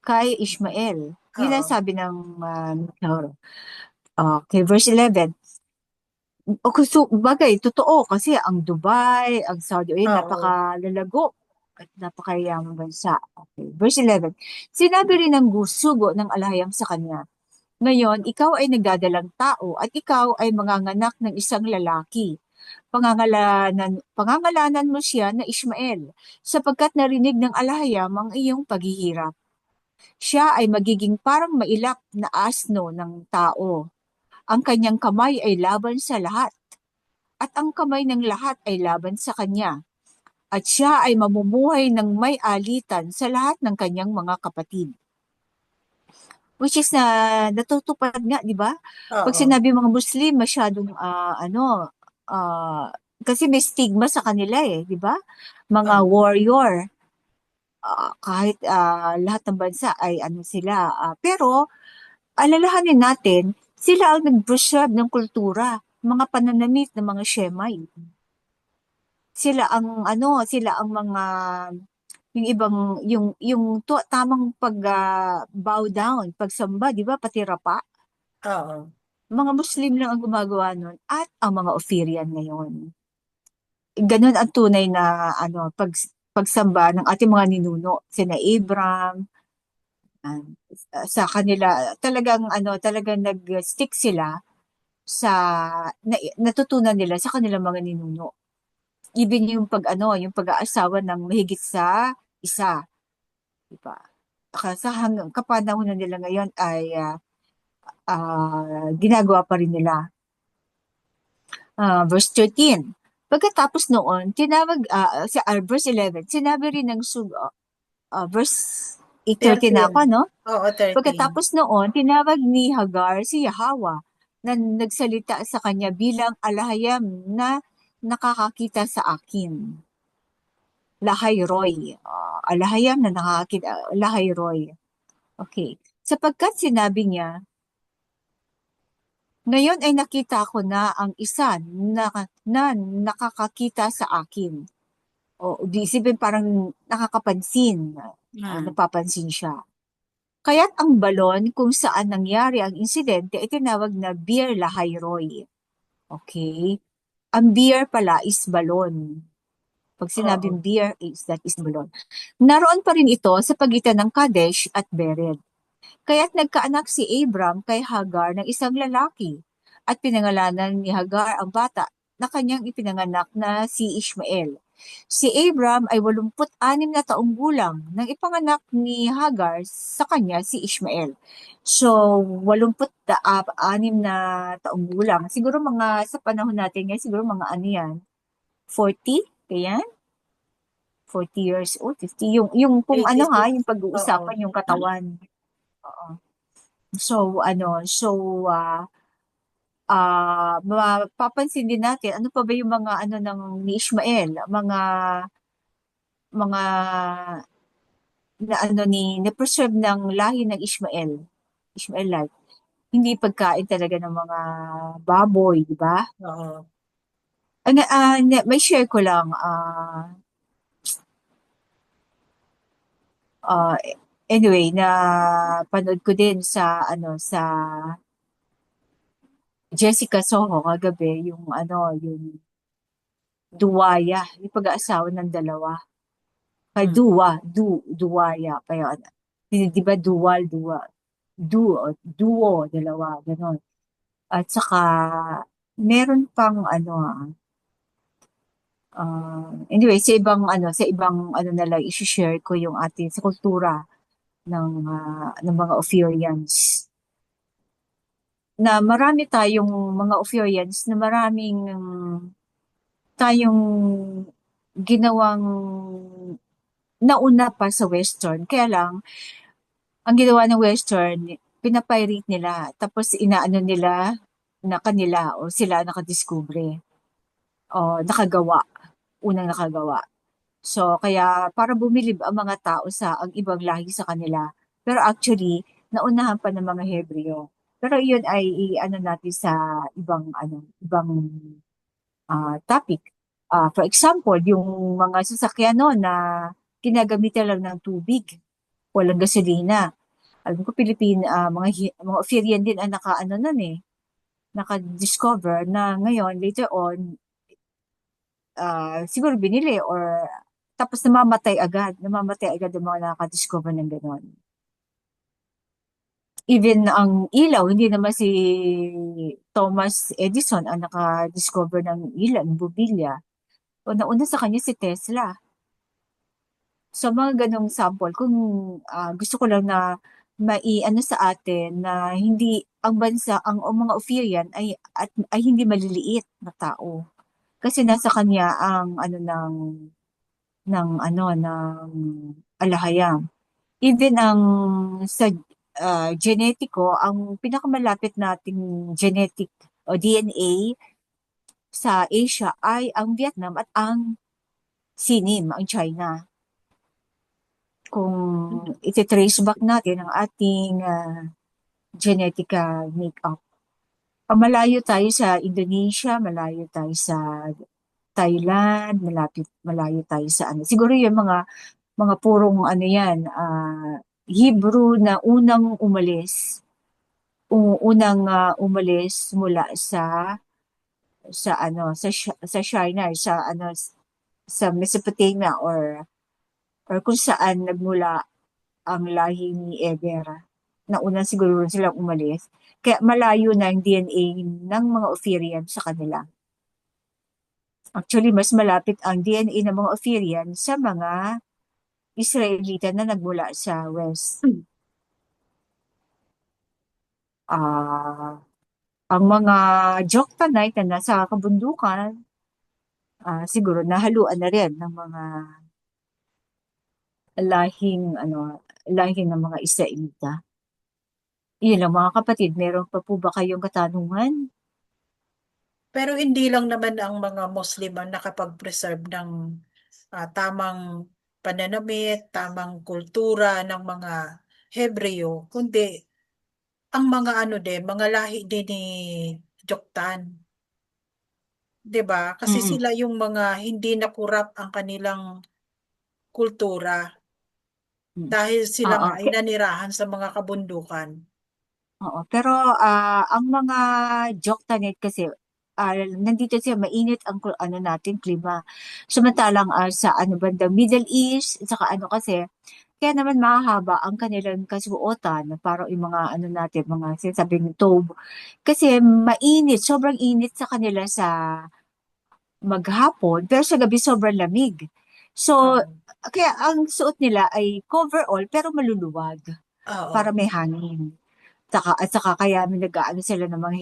kay Ishmael. Yun ang Oo. sabi ng mensahero. Okay, verse 11. O gusto, bagay, totoo kasi ang Dubai, ang Saudi, ayun, Oo. napakalalago at napakayamang bansa. Okay. Verse 11. Sinabi rin ng sugo ng alahayam sa kanya, ngayon, ikaw ay nagdadalang tao at ikaw ay manganganak ng isang lalaki. Pangangalanan mo siya na Ishmael, sapagkat narinig ng alahayam ang iyong paghihirap. Siya ay magiging parang mailap na asno ng tao. Ang kanyang kamay ay laban sa lahat, at ang kamay ng lahat ay laban sa kanya. At siya ay mamumuhay ng may alitan sa lahat ng kanyang mga kapatid. Which is na natutupad nga, di ba? Pag Oo. sinabi mga Muslim, masyadong kasi may stigma sa kanila eh, di ba? Mga Oo. warrior, kahit lahat ng bansa ay ano sila. Pero alalahanin natin, sila ang nag-preserve ng kultura, mga pananamit ng mga Shemite. Sila ang mga yung ibang tamang pag bow down, pagsamba, 'di ba? Pati rapa. Oo. Mga Muslim lang ang gumagawa nun at ang mga Ophirian ngayon. Ganun ang tunay na pagsamba ng ating mga ninuno, sina Abraham, ah, sa kanila talagang nag-stick sila sa natutunan nila sa kanilang mga ninuno. Even yung yung pag-aasawa ng mahigit sa isa, di ba? Kasi hanggang kapanahon na nila ngayon ay ginagawa pa rin nila. Verse 13. Pagkatapos noon, verse 11, sinabi rin ng verse 13 na 13. ako, no? Oo, 13. Pagkatapos noon, tinawag ni Hagar si Yahawa na nagsalita sa kanya bilang alahayam na nakakakita sa akin. Lahay Roy. Alahayam na nakakakita. Lahay Roy. Okay. Sapagkat sinabi niya, ngayon ay nakita ko na ang isa na nakakakita sa akin. O, di isipin parang nakakapansin, Mm. napapansin siya. Kaya't ang balon kung saan nangyari ang insidente ay tinawag na Beer Lahayroy. Okay? Ang beer pala is balon. Pag Oo. sinabing beer, that is balon. Naroon pa rin ito sa pagitan ng Kadesh at Bered. Kaya't nagkaanak si Abram kay Hagar ng isang lalaki at pinangalanan ni Hagar ang bata na kanyang ipinanganak na si Ishmael. Si Abram ay 86 na taong gulang nang ipanganak ni Hagar sa kanya si Ishmael. So, 86 na taong gulang. Siguro mga sa panahon natin ngayon, siguro mga ano yan, 40? Kaya 40 years old, 50. Yung kung ano 86. yung Oo. pag-uusapan yung katawan. Oo. So, mapapansin din natin, ano pa ba yung mga ni Ishmael, mga na-preserve ng lahi ng Ishmaelite. Hindi pagkain talaga ng mga baboy, di ba? Oo. May share ko lang, uh, anyway, na panood ko din sa Jessica Soho kagabi, yung Duwaya, yung pag-aasawa ng dalawa. Kay Mm. Duwaya. Kaya, di ba duo, dalawa, ganon. At saka, meron pang anyway, sa ibang na lang, i-share ko yung ating sa kultura ng mga Ophirians. na marami tayong mga Ophirians na maraming tayong ginawang nauna pa sa Western. Kaya lang, ang ginawa ng Western, pinapirate nila. Tapos inaano nila na kanila o sila nakadiskubre o nakagawa. Unang nakagawa. So, kaya para bumilib ang mga tao sa ang ibang lahi sa kanila. Pero actually, naunahan pa ng mga Hebreo. Pero yun ay ano natin sa ibang topic. For example, yung mga sasakyan no, na ginagamitan lang ng tubig, walang gasolina. Alam ko mga Ophirian din ang naka-ano nun eh, naka-discover na ngayon, later on, siguro binili or tapos namamatay agad yung mga nakaka-discover ng gano'n. Even ang ilaw, hindi naman si Thomas Edison ang naka-discover ng ilaw, ng bubilya. O nauna sa kanya si Tesla. So mga ganong sample, kung gusto ko lang na maiano sa atin na hindi ang mga Ophirian ay hindi maliliit na tao. Kasi nasa kanya ang ng alahayam. Even ang sa genetiko, ang pinakamalapit nating genetic o DNA sa Asia ay ang Vietnam at ang Sinim, ang China. Kung iti-trace back natin ang ating genetica makeup. Malayo tayo sa Indonesia, malayo tayo sa Thailand, malayo tayo sa ano. Siguro yung mga purong ano yan, Hebrew na umalis mula sa Shinar, sa Mesopotamia or kung saan nagmula ang lahi ni Eber. Nauna siguro silang umalis. Kaya malayo na ang DNA ng mga Ophirian sa kanila. Actually, mas malapit ang DNA ng mga Ophirian sa mga Israelita na nagmula sa West. Ang mga Joktanite na nasa kabundukan, siguro nahaluan na rin ng mga lahing, lahing ng mga Israelita. Yun lang mga kapatid, meron pa po ba kayong katanungan? Pero hindi lang naman ang mga Muslim ang nakapag-preserve ng tamang pananamit, tamang kultura ng mga Hebreo, kundi ang mga ano din, mga lahi din ni Joktan. 'Di ba? Kasi Mm-mm. sila yung mga hindi nakurap ang kanilang kultura Mm. dahil sila Oo, nga ay nanirahan sa mga kabundukan. oo. Pero ang mga Joktanite kasi, nandito siya mainit ang natin, klima. Samantalang sa bandang Middle East, saka kasi, kaya naman mahahaba ang kanilang kasuotan, parang yung mga natin, mga sinasabing tobe. Kasi mainit, sobrang init sa kanila sa maghapon, pero sa gabi sobrang lamig. So, Oo. kaya ang suot nila ay coverall pero maluluwag para Oo. may hangin. At saka kaya may nag-aano sila ng mga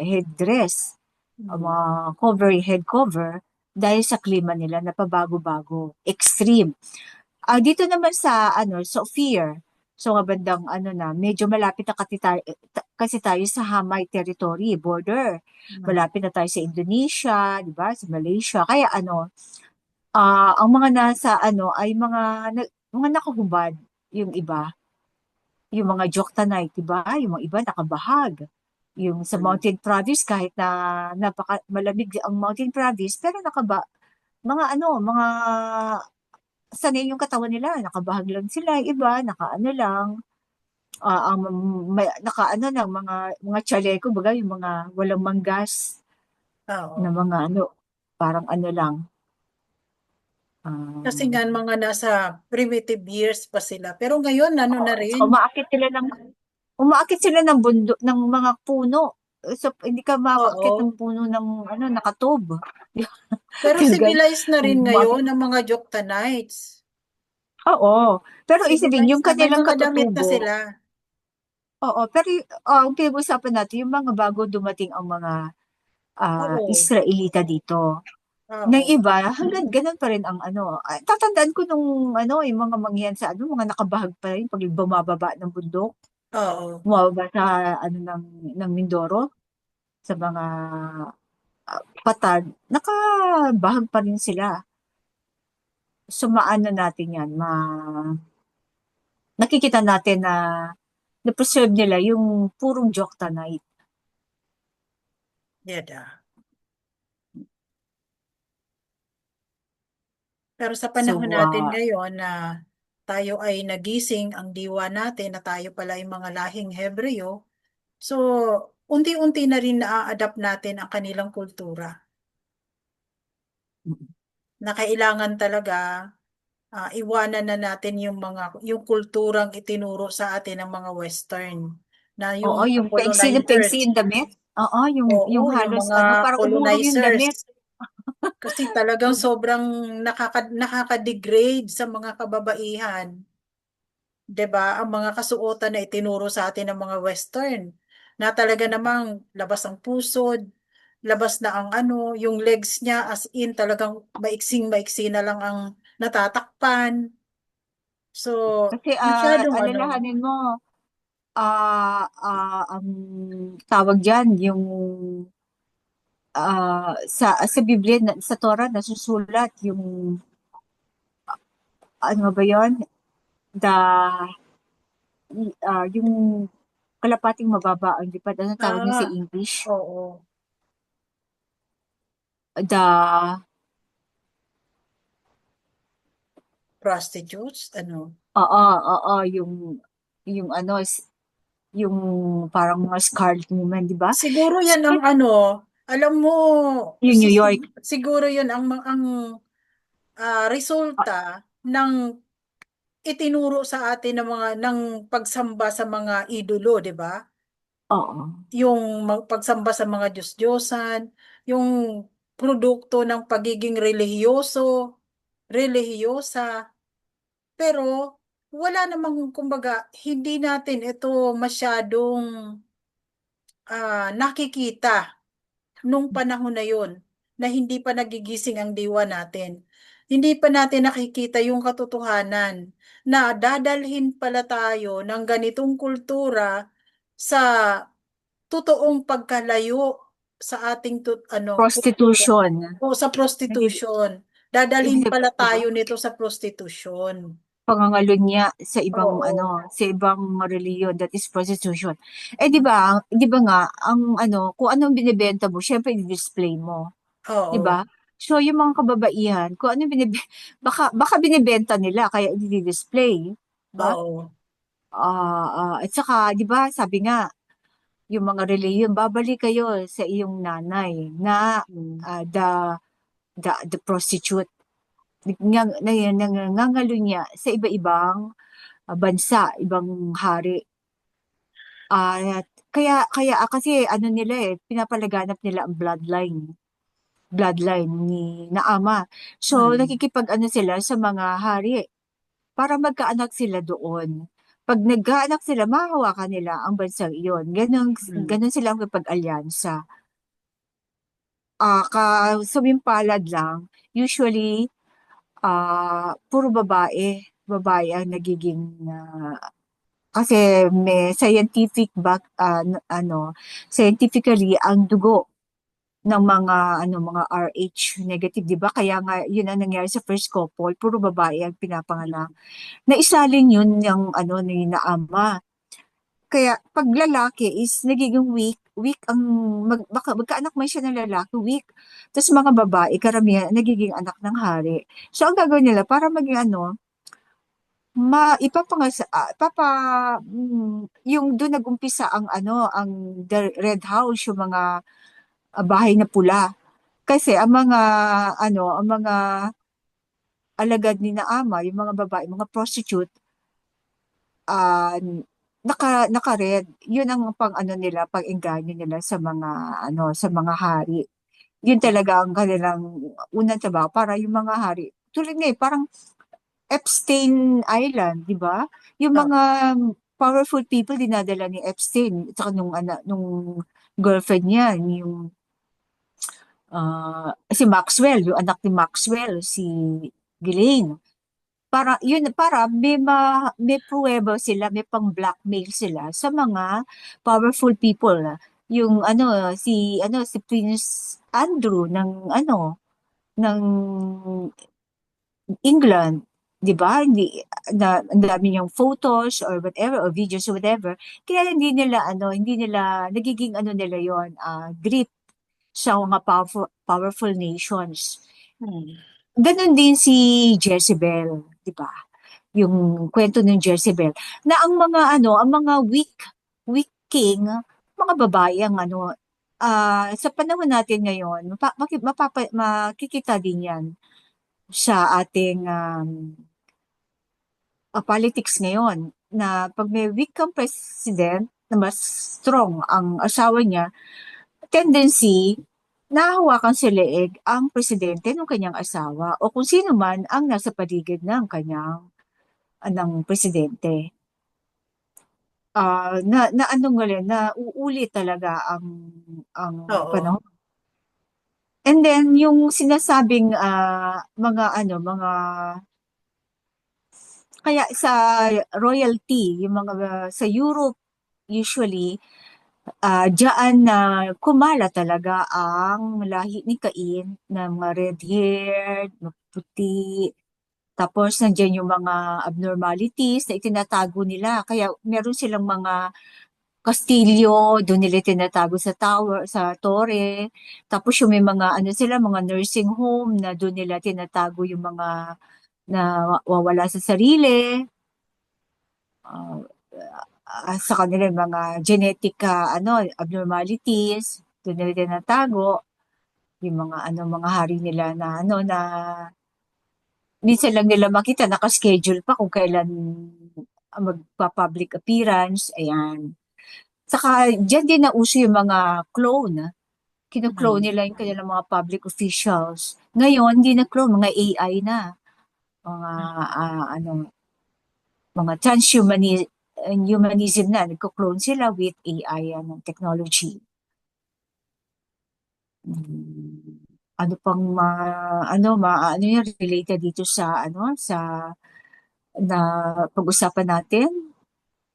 headdress, Mm. mga head cover, dahil sa klima nila na pabago-bago, extreme. Dito naman sa Ophir, so nga bandang medyo malapit na kasi tayo sa Hamay territory, border. Mm. Malapit na tayo sa Indonesia, di ba? Sa Malaysia. Kaya ang mga nasa ay mga nakahubad, yung iba. Yung mga Joktanite, di ba? Yung mga iba nakabahag. Yung sa Mm. Mountain Province, kahit na malamig ang Mountain Province, pero mga sanay yung katawan nila, nakabahag lang sila, yung iba, nakaano lang, nakaano lang, mga chaleco, baga, yung mga walang manggas, na Oo. mga parang lang, Kasi um, nga mga nasa primitive years pa sila. Pero ngayon, ano na rin? so umaakit sila ng bundok, ng mga puno. So, hindi ka makakit ng Oo. puno ng nakatob. Pero Talagang, civilized na rin ngayon umaakit. ang mga Joktanites. Oo. Pero isipin, Civilized yung na. May kanilang mga damit na katutubo, sila. Oo, pero ang pinag-usapan natin yung mga bago dumating ang mga Oo, Israelita dito. Ng oo, iba, hanggang ganun pa rin ang ano. Tatandaan ko nung ano, yung mga mangyan sa ano, mga nakabahag pa rin pag bumababa ng bundok, oo. bumababa sa ano ng Mindoro, sa mga patag, nakabahag pa rin sila. So maano natin yan, nakikita natin na na-preserve nila yung purong Joktanite. Yada. Pero sa panahon So, natin ngayon na tayo ay nagising, ang diwa natin na tayo pala ay mga lahing Hebreo, so unti-unti na rin na-adapt natin ang kanilang kultura na kailangan talaga iwanan na natin yung kulturang itinuro sa atin ng mga Western na yung oo, mga yung colonizers. paiksi yung damit. Oo, yung Oo, yung halos mga ano, parang umurong yung colonizers. damit. Kasi talagang sobrang nakaka-degrade sa mga kababaihan. 'Di ba? Ang mga kasuotan na itinuro sa atin ng mga Western na talaga namang labas ang pusod, labas na ang ano, yung legs niya as in talagang maiksing-maiksi na lang ang natatakpan. So, Kasi masyadong ano, alalahanin mo, ang tawag diyan, yung sa Biblia, sa Torah, nasusulat yung, ano ba yun? The, yung kalapating mababa, hindi pa, ano tawag niya sa ah, English? oo, The, prostitutes, ano. oo, yung ano, yung parang mga scarlet woman, di ba? Siguro yan ang Scarlet, ano, alam mo, yung New York. siguro yan ang Ah, resulta ng itinuro sa atin ng mga ng pagsamba sa mga idolo, 'di ba? oo. Yung pagsamba sa mga Diyos-Diyosan, yung produkto ng pagiging relihiyosa, pero wala namang kumbaga hindi natin ito masyadong nakikita nung panahon na yon na hindi pa nagigising ang diwa natin. Hindi pa natin nakikita yung katotohanan na dadalhin pala tayo ng ganitong kultura sa totoong pagkalayo sa ating kultura Prostitution. o sa Hindi, prostitution. ibig Dadalhin sabihin, pala di ba? tayo nito sa prostitution. Pangangalunya sa ibang ano, Oo. sa ibang reliyon, that is prostitution. Eh di ba nga ang ano, kung anong binebenta mo, syempre i-display mo, di ba? Oo. So yung mga kababaihan, kung ano baka binebenta nila kaya i-display, ba? Oo. At saka, di ba, sabi nga, yung mga reliyon, babalik kayo sa iyong nanay na Mm. the prostitute. Nangangalo niya sa iba-ibang bansa, ibang hari. Kasi ano nila pinapalaganap nila ang bloodline ni Naama. So, Mm. nakikipag-ano sila sa mga hari para magkaanak sila doon. Pag nagkaanak sila, mahahawakan nila ang bansang iyon. Mm. Ganon sila ang alyansa. Sumimpalad lang, usually, puro babae. Babae ang nagiging kasi may scientifically ang dugo ng mga RH negative, 'di ba? Kaya nga yun ang nangyari sa first couple, puro babae ang pinapanganak. Naisalin yun ng ni Naama. Kaya pag lalaki is nagiging weak ang baka magkaanak man siya ng lalaki, weak. Tapos mga babae, karamihan nagiging anak ng hari. So ang gagawin nila para maging yung doon nagumpisa ang the Red House, yung mga bahay na pula. Kasi ang mga alagad ni Naama, yung mga babae, mga prostitute, ah, naka-red. Yun ang nila, pang-engganyo nila sa mga hari. Yun talaga ang kanilang unang trabaho para yung mga hari. Tulad nga parang Epstein Island, di ba? Yung Ah, mga powerful people dinadala ni Epstein, at saka nung girlfriend niya, yung si Maxwell, yung anak ni Maxwell, si Ghislaine. Para may pruweba sila, may pang-blackmail sila sa mga powerful people. Yung si Prince Andrew ng England, 'di ba? Hindi na ang dami niyang photos or whatever or videos or whatever. Kaya hindi nila nagiging nila 'yon, grip sa mga powerful nations. Hmm. Ganon din si Jezebel, 'di ba? Yung kwento ng Jezebel na ang mga weak king, mga babae ang sa panahon natin ngayon, makikita din 'yan sa ating politics ngayon, na pag may weak kang president na mas strong ang asawa niya, tendency nahahawakan sa leeg ang presidente ng kanyang asawa o kung sino man ang nasa paligid ng kanyang ng presidente. Na anong ngayon, na uuli talaga ang Oo. panahon. And then yung sinasabing mga kaya sa royalty, yung mga sa Europe usually, diyan na kumala talaga ang lahi ni Cain na mga red-haired, puti. Tapos nandiyan yung mga abnormalities na itinatago nila. Kaya meron silang mga kastilyo, doon nila tinatago sa tower, sa tore. Tapos yung may mga mga nursing home na doon nila tinatago yung mga na wawala sa sarili. Ah, sa kanila yung mga genetic abnormalities, doon nila tinatago yung mga hari nila na minsan lang nila makita, naka-schedule pa kung kailan magpa-public appearance, ayan. Saka diyan din nauso yung mga clone. Kino-clone Hmm. nila yung kanilang mga public officials. Ngayon, hindi na clone, mga AI na. Mga mga transhumanism na, nagko-clone sila with AI technology. Ano pang yan related dito sa na pag-usapan natin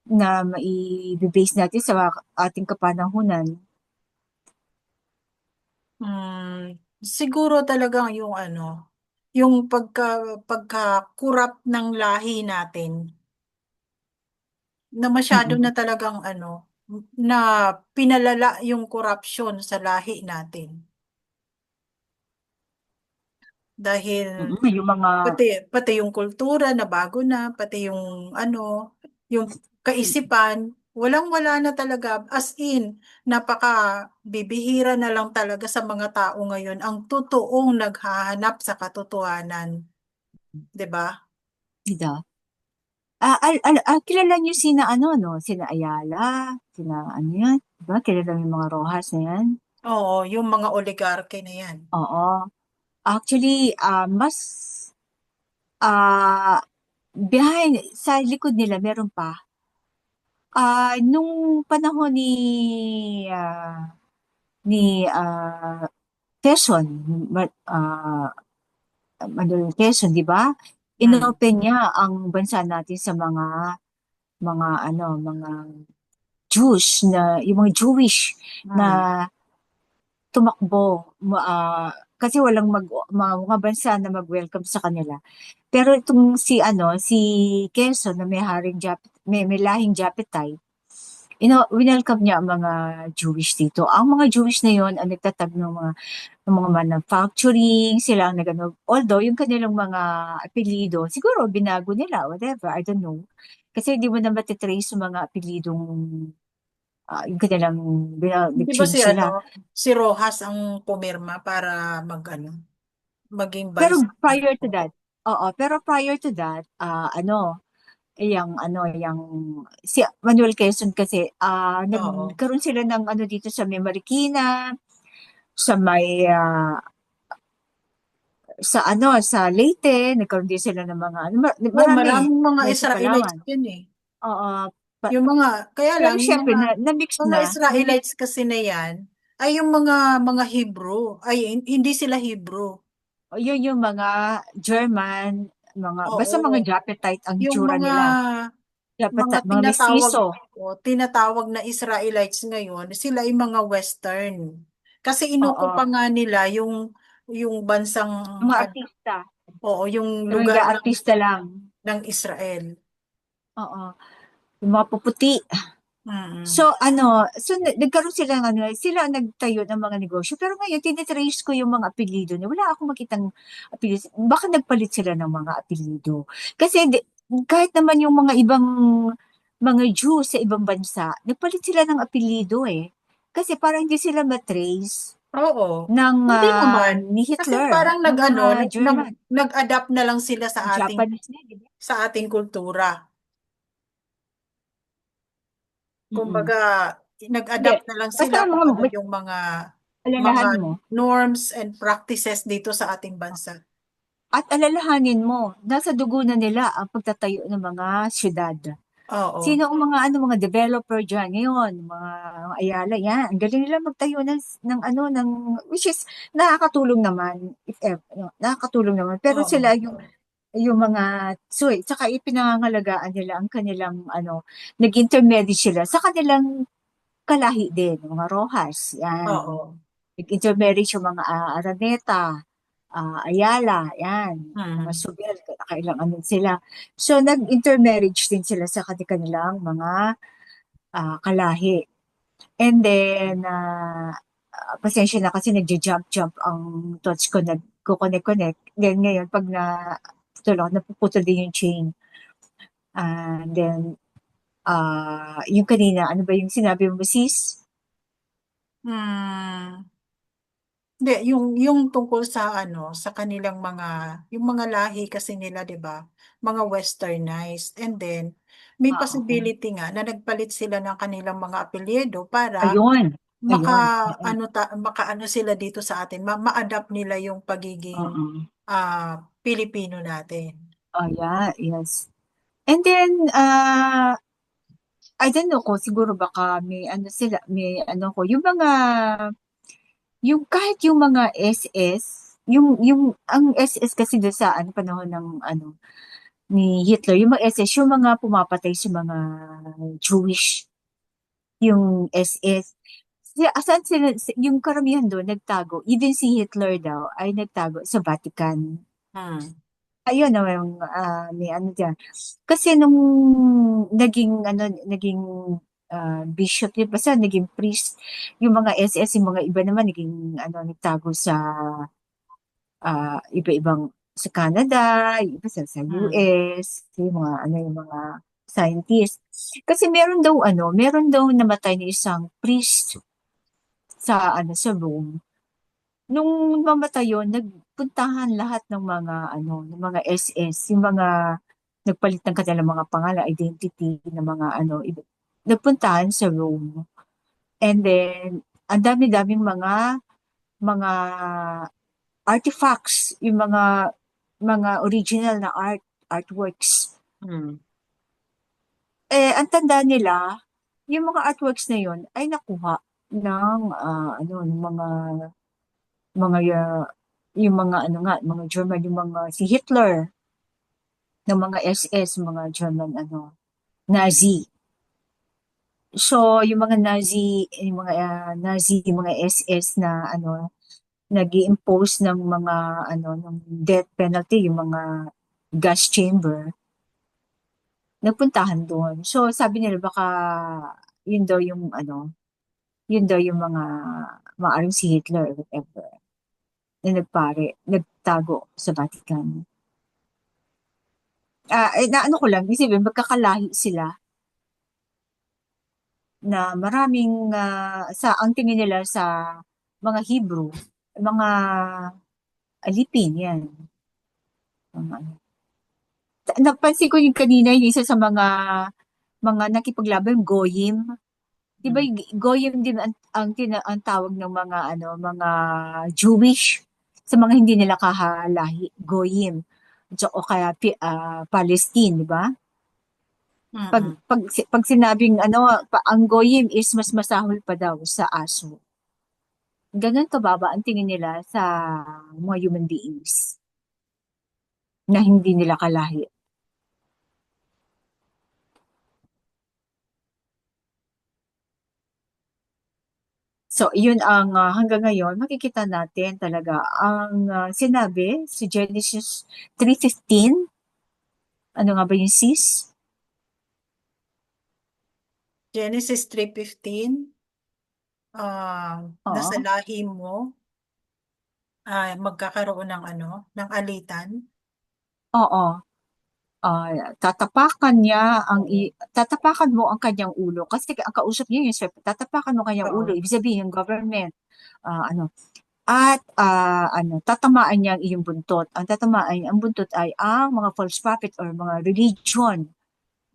na mai-base natin sa ating kapanahunan. Siguro talagang yung pagka-kurap ng lahi natin na masyado Mm-mm. na talagang na pinalala yung korupsyon sa lahi natin. Dahil Yung mga pati yung kultura na bago na, pati yung kaisipan, walang-wala na talaga. As in, napaka-bibihira na lang talaga sa mga tao ngayon ang totoong naghahanap sa katotohanan. 'Di ba? ida. Kilala niyo sina Ayala, sina yan, diba? Kilala niyo yung mga Rojas na yan? Oo, yung mga oligarke na yan. Oo. Actually, mas ah behind, sa likod nila meron pa. Nung panahon ni Quezon, Manuel Quezon, di ba? Hmm. Inopen niya ang bansa natin sa mga Jews yung mga Jewish na Hmm. tumakbo, kasi walang mga bansa na mag-welcome sa kanila. Pero itong si Quezon na may lahing Japetay, welcome niya ang mga Jewish dito. Ang mga Jewish na yon ang nagtatag ng mga manufacturing, sila ang although yung kanilang mga apelyido, siguro binago nila, whatever, I don't know. Kasi hindi mo na matitrace yung mga apelyidong, yung kanilang, Di ba nag-change sila. si Rojas ang pumirma para maging Pero vice prior to president? that, oo, pero prior to that, yung si Manuel Quezon kasi, Oo. nagkaroon sila ng dito sa may Marikina, sa may, sa Leyte, nagkaroon din sila ng mga, Oh, marami, maraming mga may sa Israelites Palawan. yun eh. Oo, Yung mga, kaya Pero lang, yung syempre, mga, na-mix mga na. Israelites kasi na yan, ay yung mga Hebrew, ay hindi sila Hebrew. Yun yung mga German, basta mga Oo, Japetite ang yung itsura mga nila. mga Japetite, mga tinatawag mestizo. tinatawag na Israelites ngayon, sila ay mga Western. Kasi Oo. inukupa nga nila yung bansang Yung mga artista. oo, yung Yung lugar mga artista lang. ng Israel. Oo. Yung mga puputi. Mm. So nagkaroon sila ng sila ang nagtayo ng mga negosyo. Pero ngayon, tinitrace ko yung mga apelyido niya. Wala akong makitang apelyido. Baka nagpalit sila ng mga apelyido. Kasi kahit naman yung mga ibang mga Jew sa ibang bansa, nagpalit sila ng apelyido eh. Kasi parang hindi sila matrace Oo. ng Hindi naman. ni Kasi Hitler, parang ng mga German, nag-adapt na lang sila Japanese na, di ba? sa ating kultura. Mm-mm. Kumbaga, Hindi. nag-adapt na lang Basta sila kung ano yung mga alalahan mo, norms and practices dito sa ating bansa. at alalahanin mo, nasa dugo na nila ang pagtatayo ng mga syudad. Oo. Sino ang mga developer dyan ngayon, mga Ayala, yan. Ang galing nila magtayo which is nakakatulong naman, if ever, nakakatulong naman. Pero Oo. sila yung mga, tsaka ipinangangalagaan nila ang kanilang, nag-intermarry sila sa kanilang kalahi din, mga Rojas, yan. Oo. Nag-intermarry yung mga Araneta, Ayala, yan, mga Mm. Subel, kailang ano sila. So, nag-intermarriage din sila sa kanilang mga kalahi. And then, pasensya na kasi nagja-jump-jump ang thoughts ko, nagko-connect-connect. Then ngayon, pag napuputol din yung chain. And then, yung kanina, ano ba yung sinabi mo, sis? Hmm. Hindi, yung tungkol sa sa kanilang yung mga lahi kasi nila, 'di ba? Mga westernized. And then may Oo. possibility nga na nagpalit sila ng kanilang mga apelyido para Ayun. maka Ayun. Oo. makaano sila dito sa atin, ma-adapt nila yung pagiging Oo. Pilipino natin. Oh, yeah, yes. And then, I don't know kung siguro baka may ano ko, yung kahit yung mga SS, ang SS kasi doon sa panahon ng ni Hitler, yung mga SS, yung mga pumapatay sa mga Jewish, yung SS. Asan yung karamihan doon nagtago, even si Hitler daw ay nagtago sa Vatican. Hmm. Ayun na yung may ano diyan. Kasi nung naging bishop din basta naging priest yung mga SS, yung mga iba naman naging nagtago sa iba-ibang sa Canada, yung iba sa Hmm. US, yung mga scientists. Kasi meron daw namatay na isang priest sa Rome. Nung mamatay yun, nagpuntahan lahat ng mga SS, yung mga nagpalit ng kanilang mga pangalan, identity ng mga nagpuntahan sa Rome. And then, ang dami-daming mga artifacts, yung mga original na artworks. Hmm. Ang tanda nila, yung mga artworks na yun ay nakuha ng ng mga yung mga mga German, yung mga si Hitler, ng mga SS, mga German Nazi. So, yung mga Nazi, yung mga SS na nag-impose ng mga ng death penalty, yung mga gas chamber, nagpuntahan doon. So, sabi nila baka yun daw yung yun daw yung mga maaring si Hitler or whatever na nagtago sa Vatican. Naano ko lang, isipin, magkakalahi sila na maraming, ang tingin nila sa mga Hebrew, mga alipin, yan. Mga, napansin ko yung kanina, yung isa sa mga nakipaglaban, Goyim. Di ba, Hmm. Goyim din ang tawag ng mga Jewish sa mga hindi nila kahalahi, Goyim. O kaya Palestine, di ba? Mm. Pag sinabing ang goyim is mas masahol pa daw sa aso. Ganun kababa ang tingin nila sa mga human beings na hindi nila kalahi. So, yun ang hanggang ngayon, makikita natin talaga ang sinabi sa Genesis 3:15. Ano nga ba yung sis? Genesis 3:15, nasa Oo. lahi mo magkakaroon ng ng alitan. Oo. Tatapakan niya Oo. tatapakan mo ang kanyang ulo kasi ang kausap niya yung serpent. Tatapakan mo ang kanyang ulo, Oo. ibig sabihin yung government at tatamaan niya ang iyong buntot. Ang buntot ay ang mga false prophet or mga religion.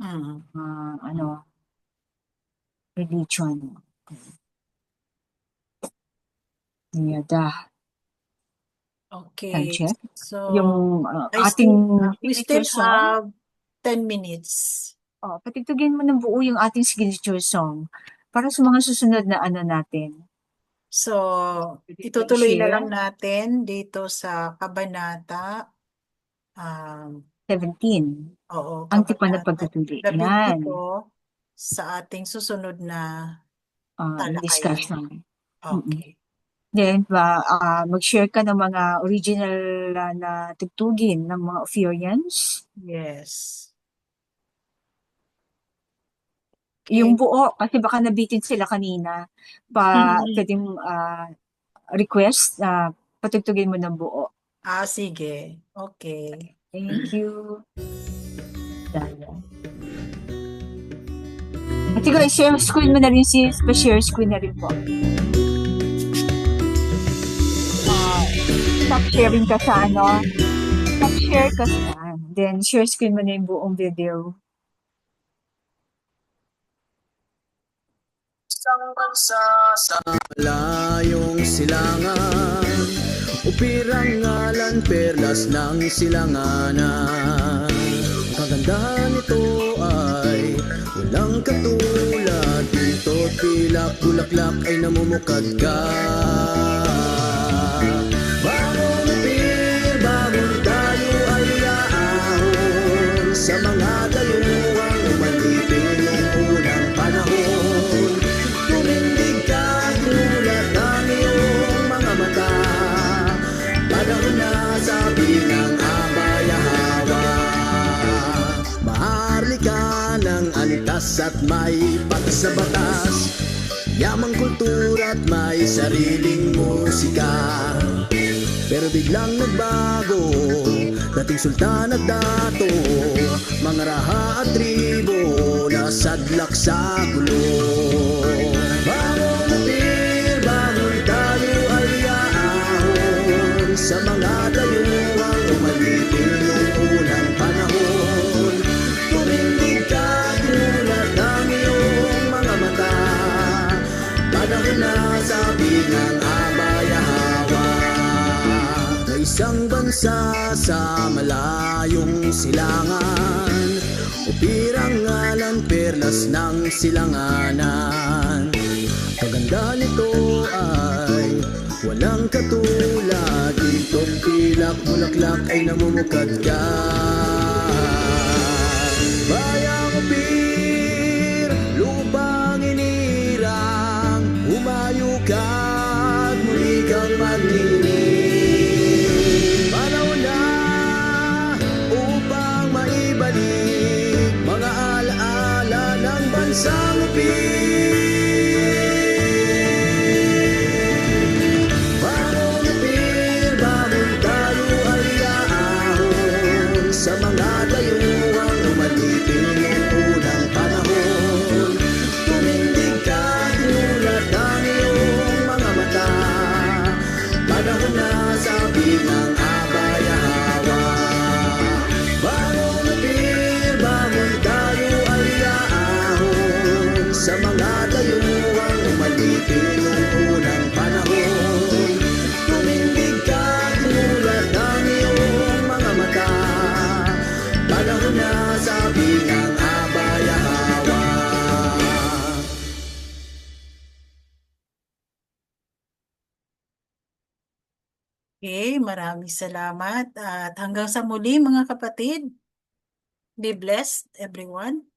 Mm. Religion. Yada. Time Okay. check. So, Yung I ating we signature still song. have 10 minutes. Patugtugin mo ng buo yung ating signature song para sa mga susunod na natin. So, Pwede itutuloy na i-share. lang natin dito sa kabanata 17. Oo, Ang tipan na kabanata pagtutuli. 17 Yan. sa ating susunod na talakayan. Discussion. Okay. Then, mag-share ka ng mga original na tugtugin ng mga Ophirians. Yes. Yung Okay. buo, kasi baka nabitin sila kanina. Pwedeng request na patugtugin mo ng buo. Sige. Okay. Thank you. Daya. At sige, share screen mo na rin sis. Pa-share screen na rin po. Stop sharing ka sa Stop share ka sa Then, share screen mo na yung buong video. Isang bansa sa malayong silangan, upirang ngalan perlas ng silanganan. Ang kagandahan nito ay walang katulad, dito't pilak bulaklak ay namumukad ka. Bagong upir, bagong tayo ay aahon sa mga dayuhang umalipin ng unang panahon. Tumindig ka, gulat ang iyong mga mata, panahon na sabi ng abayahawa. Maharlika ng antas at may patas sa batas, yamang kultura at may sariling musika. Pero biglang nagbago, dating sultan at dato, mga raha at tribo, nasadlak sa gulo. Bagong upir, bagong tayo ay aahon sa mga dayuhang umalipin noong unang panahon. Tumindig ka, gulat ang iyong mga mata, panahon na sabi ng abayahawa. May isang bansa sa malayong silangan, upirang ngalan perlas ng silanganan. Kaganda nito ay walang katulad, dito't pilak bulaklak ay namumukad ka. Bayang upir, lupang inirang, humayo ka at muli kang magnining. Panahon na upang maibalik mga alaala ng bansang upir. Bagong upir, bagong tayo ay aahon sa mga dayuhang umalipin noong unang panahon. Tumindig ka, gulat ang iyong mga mata, panahon na sabi ng abayahawa. Bagong upir, bagong tayo ay aahon sa mga Okay, maraming salamat at hanggang sa muli mga kapatid. Be blessed everyone.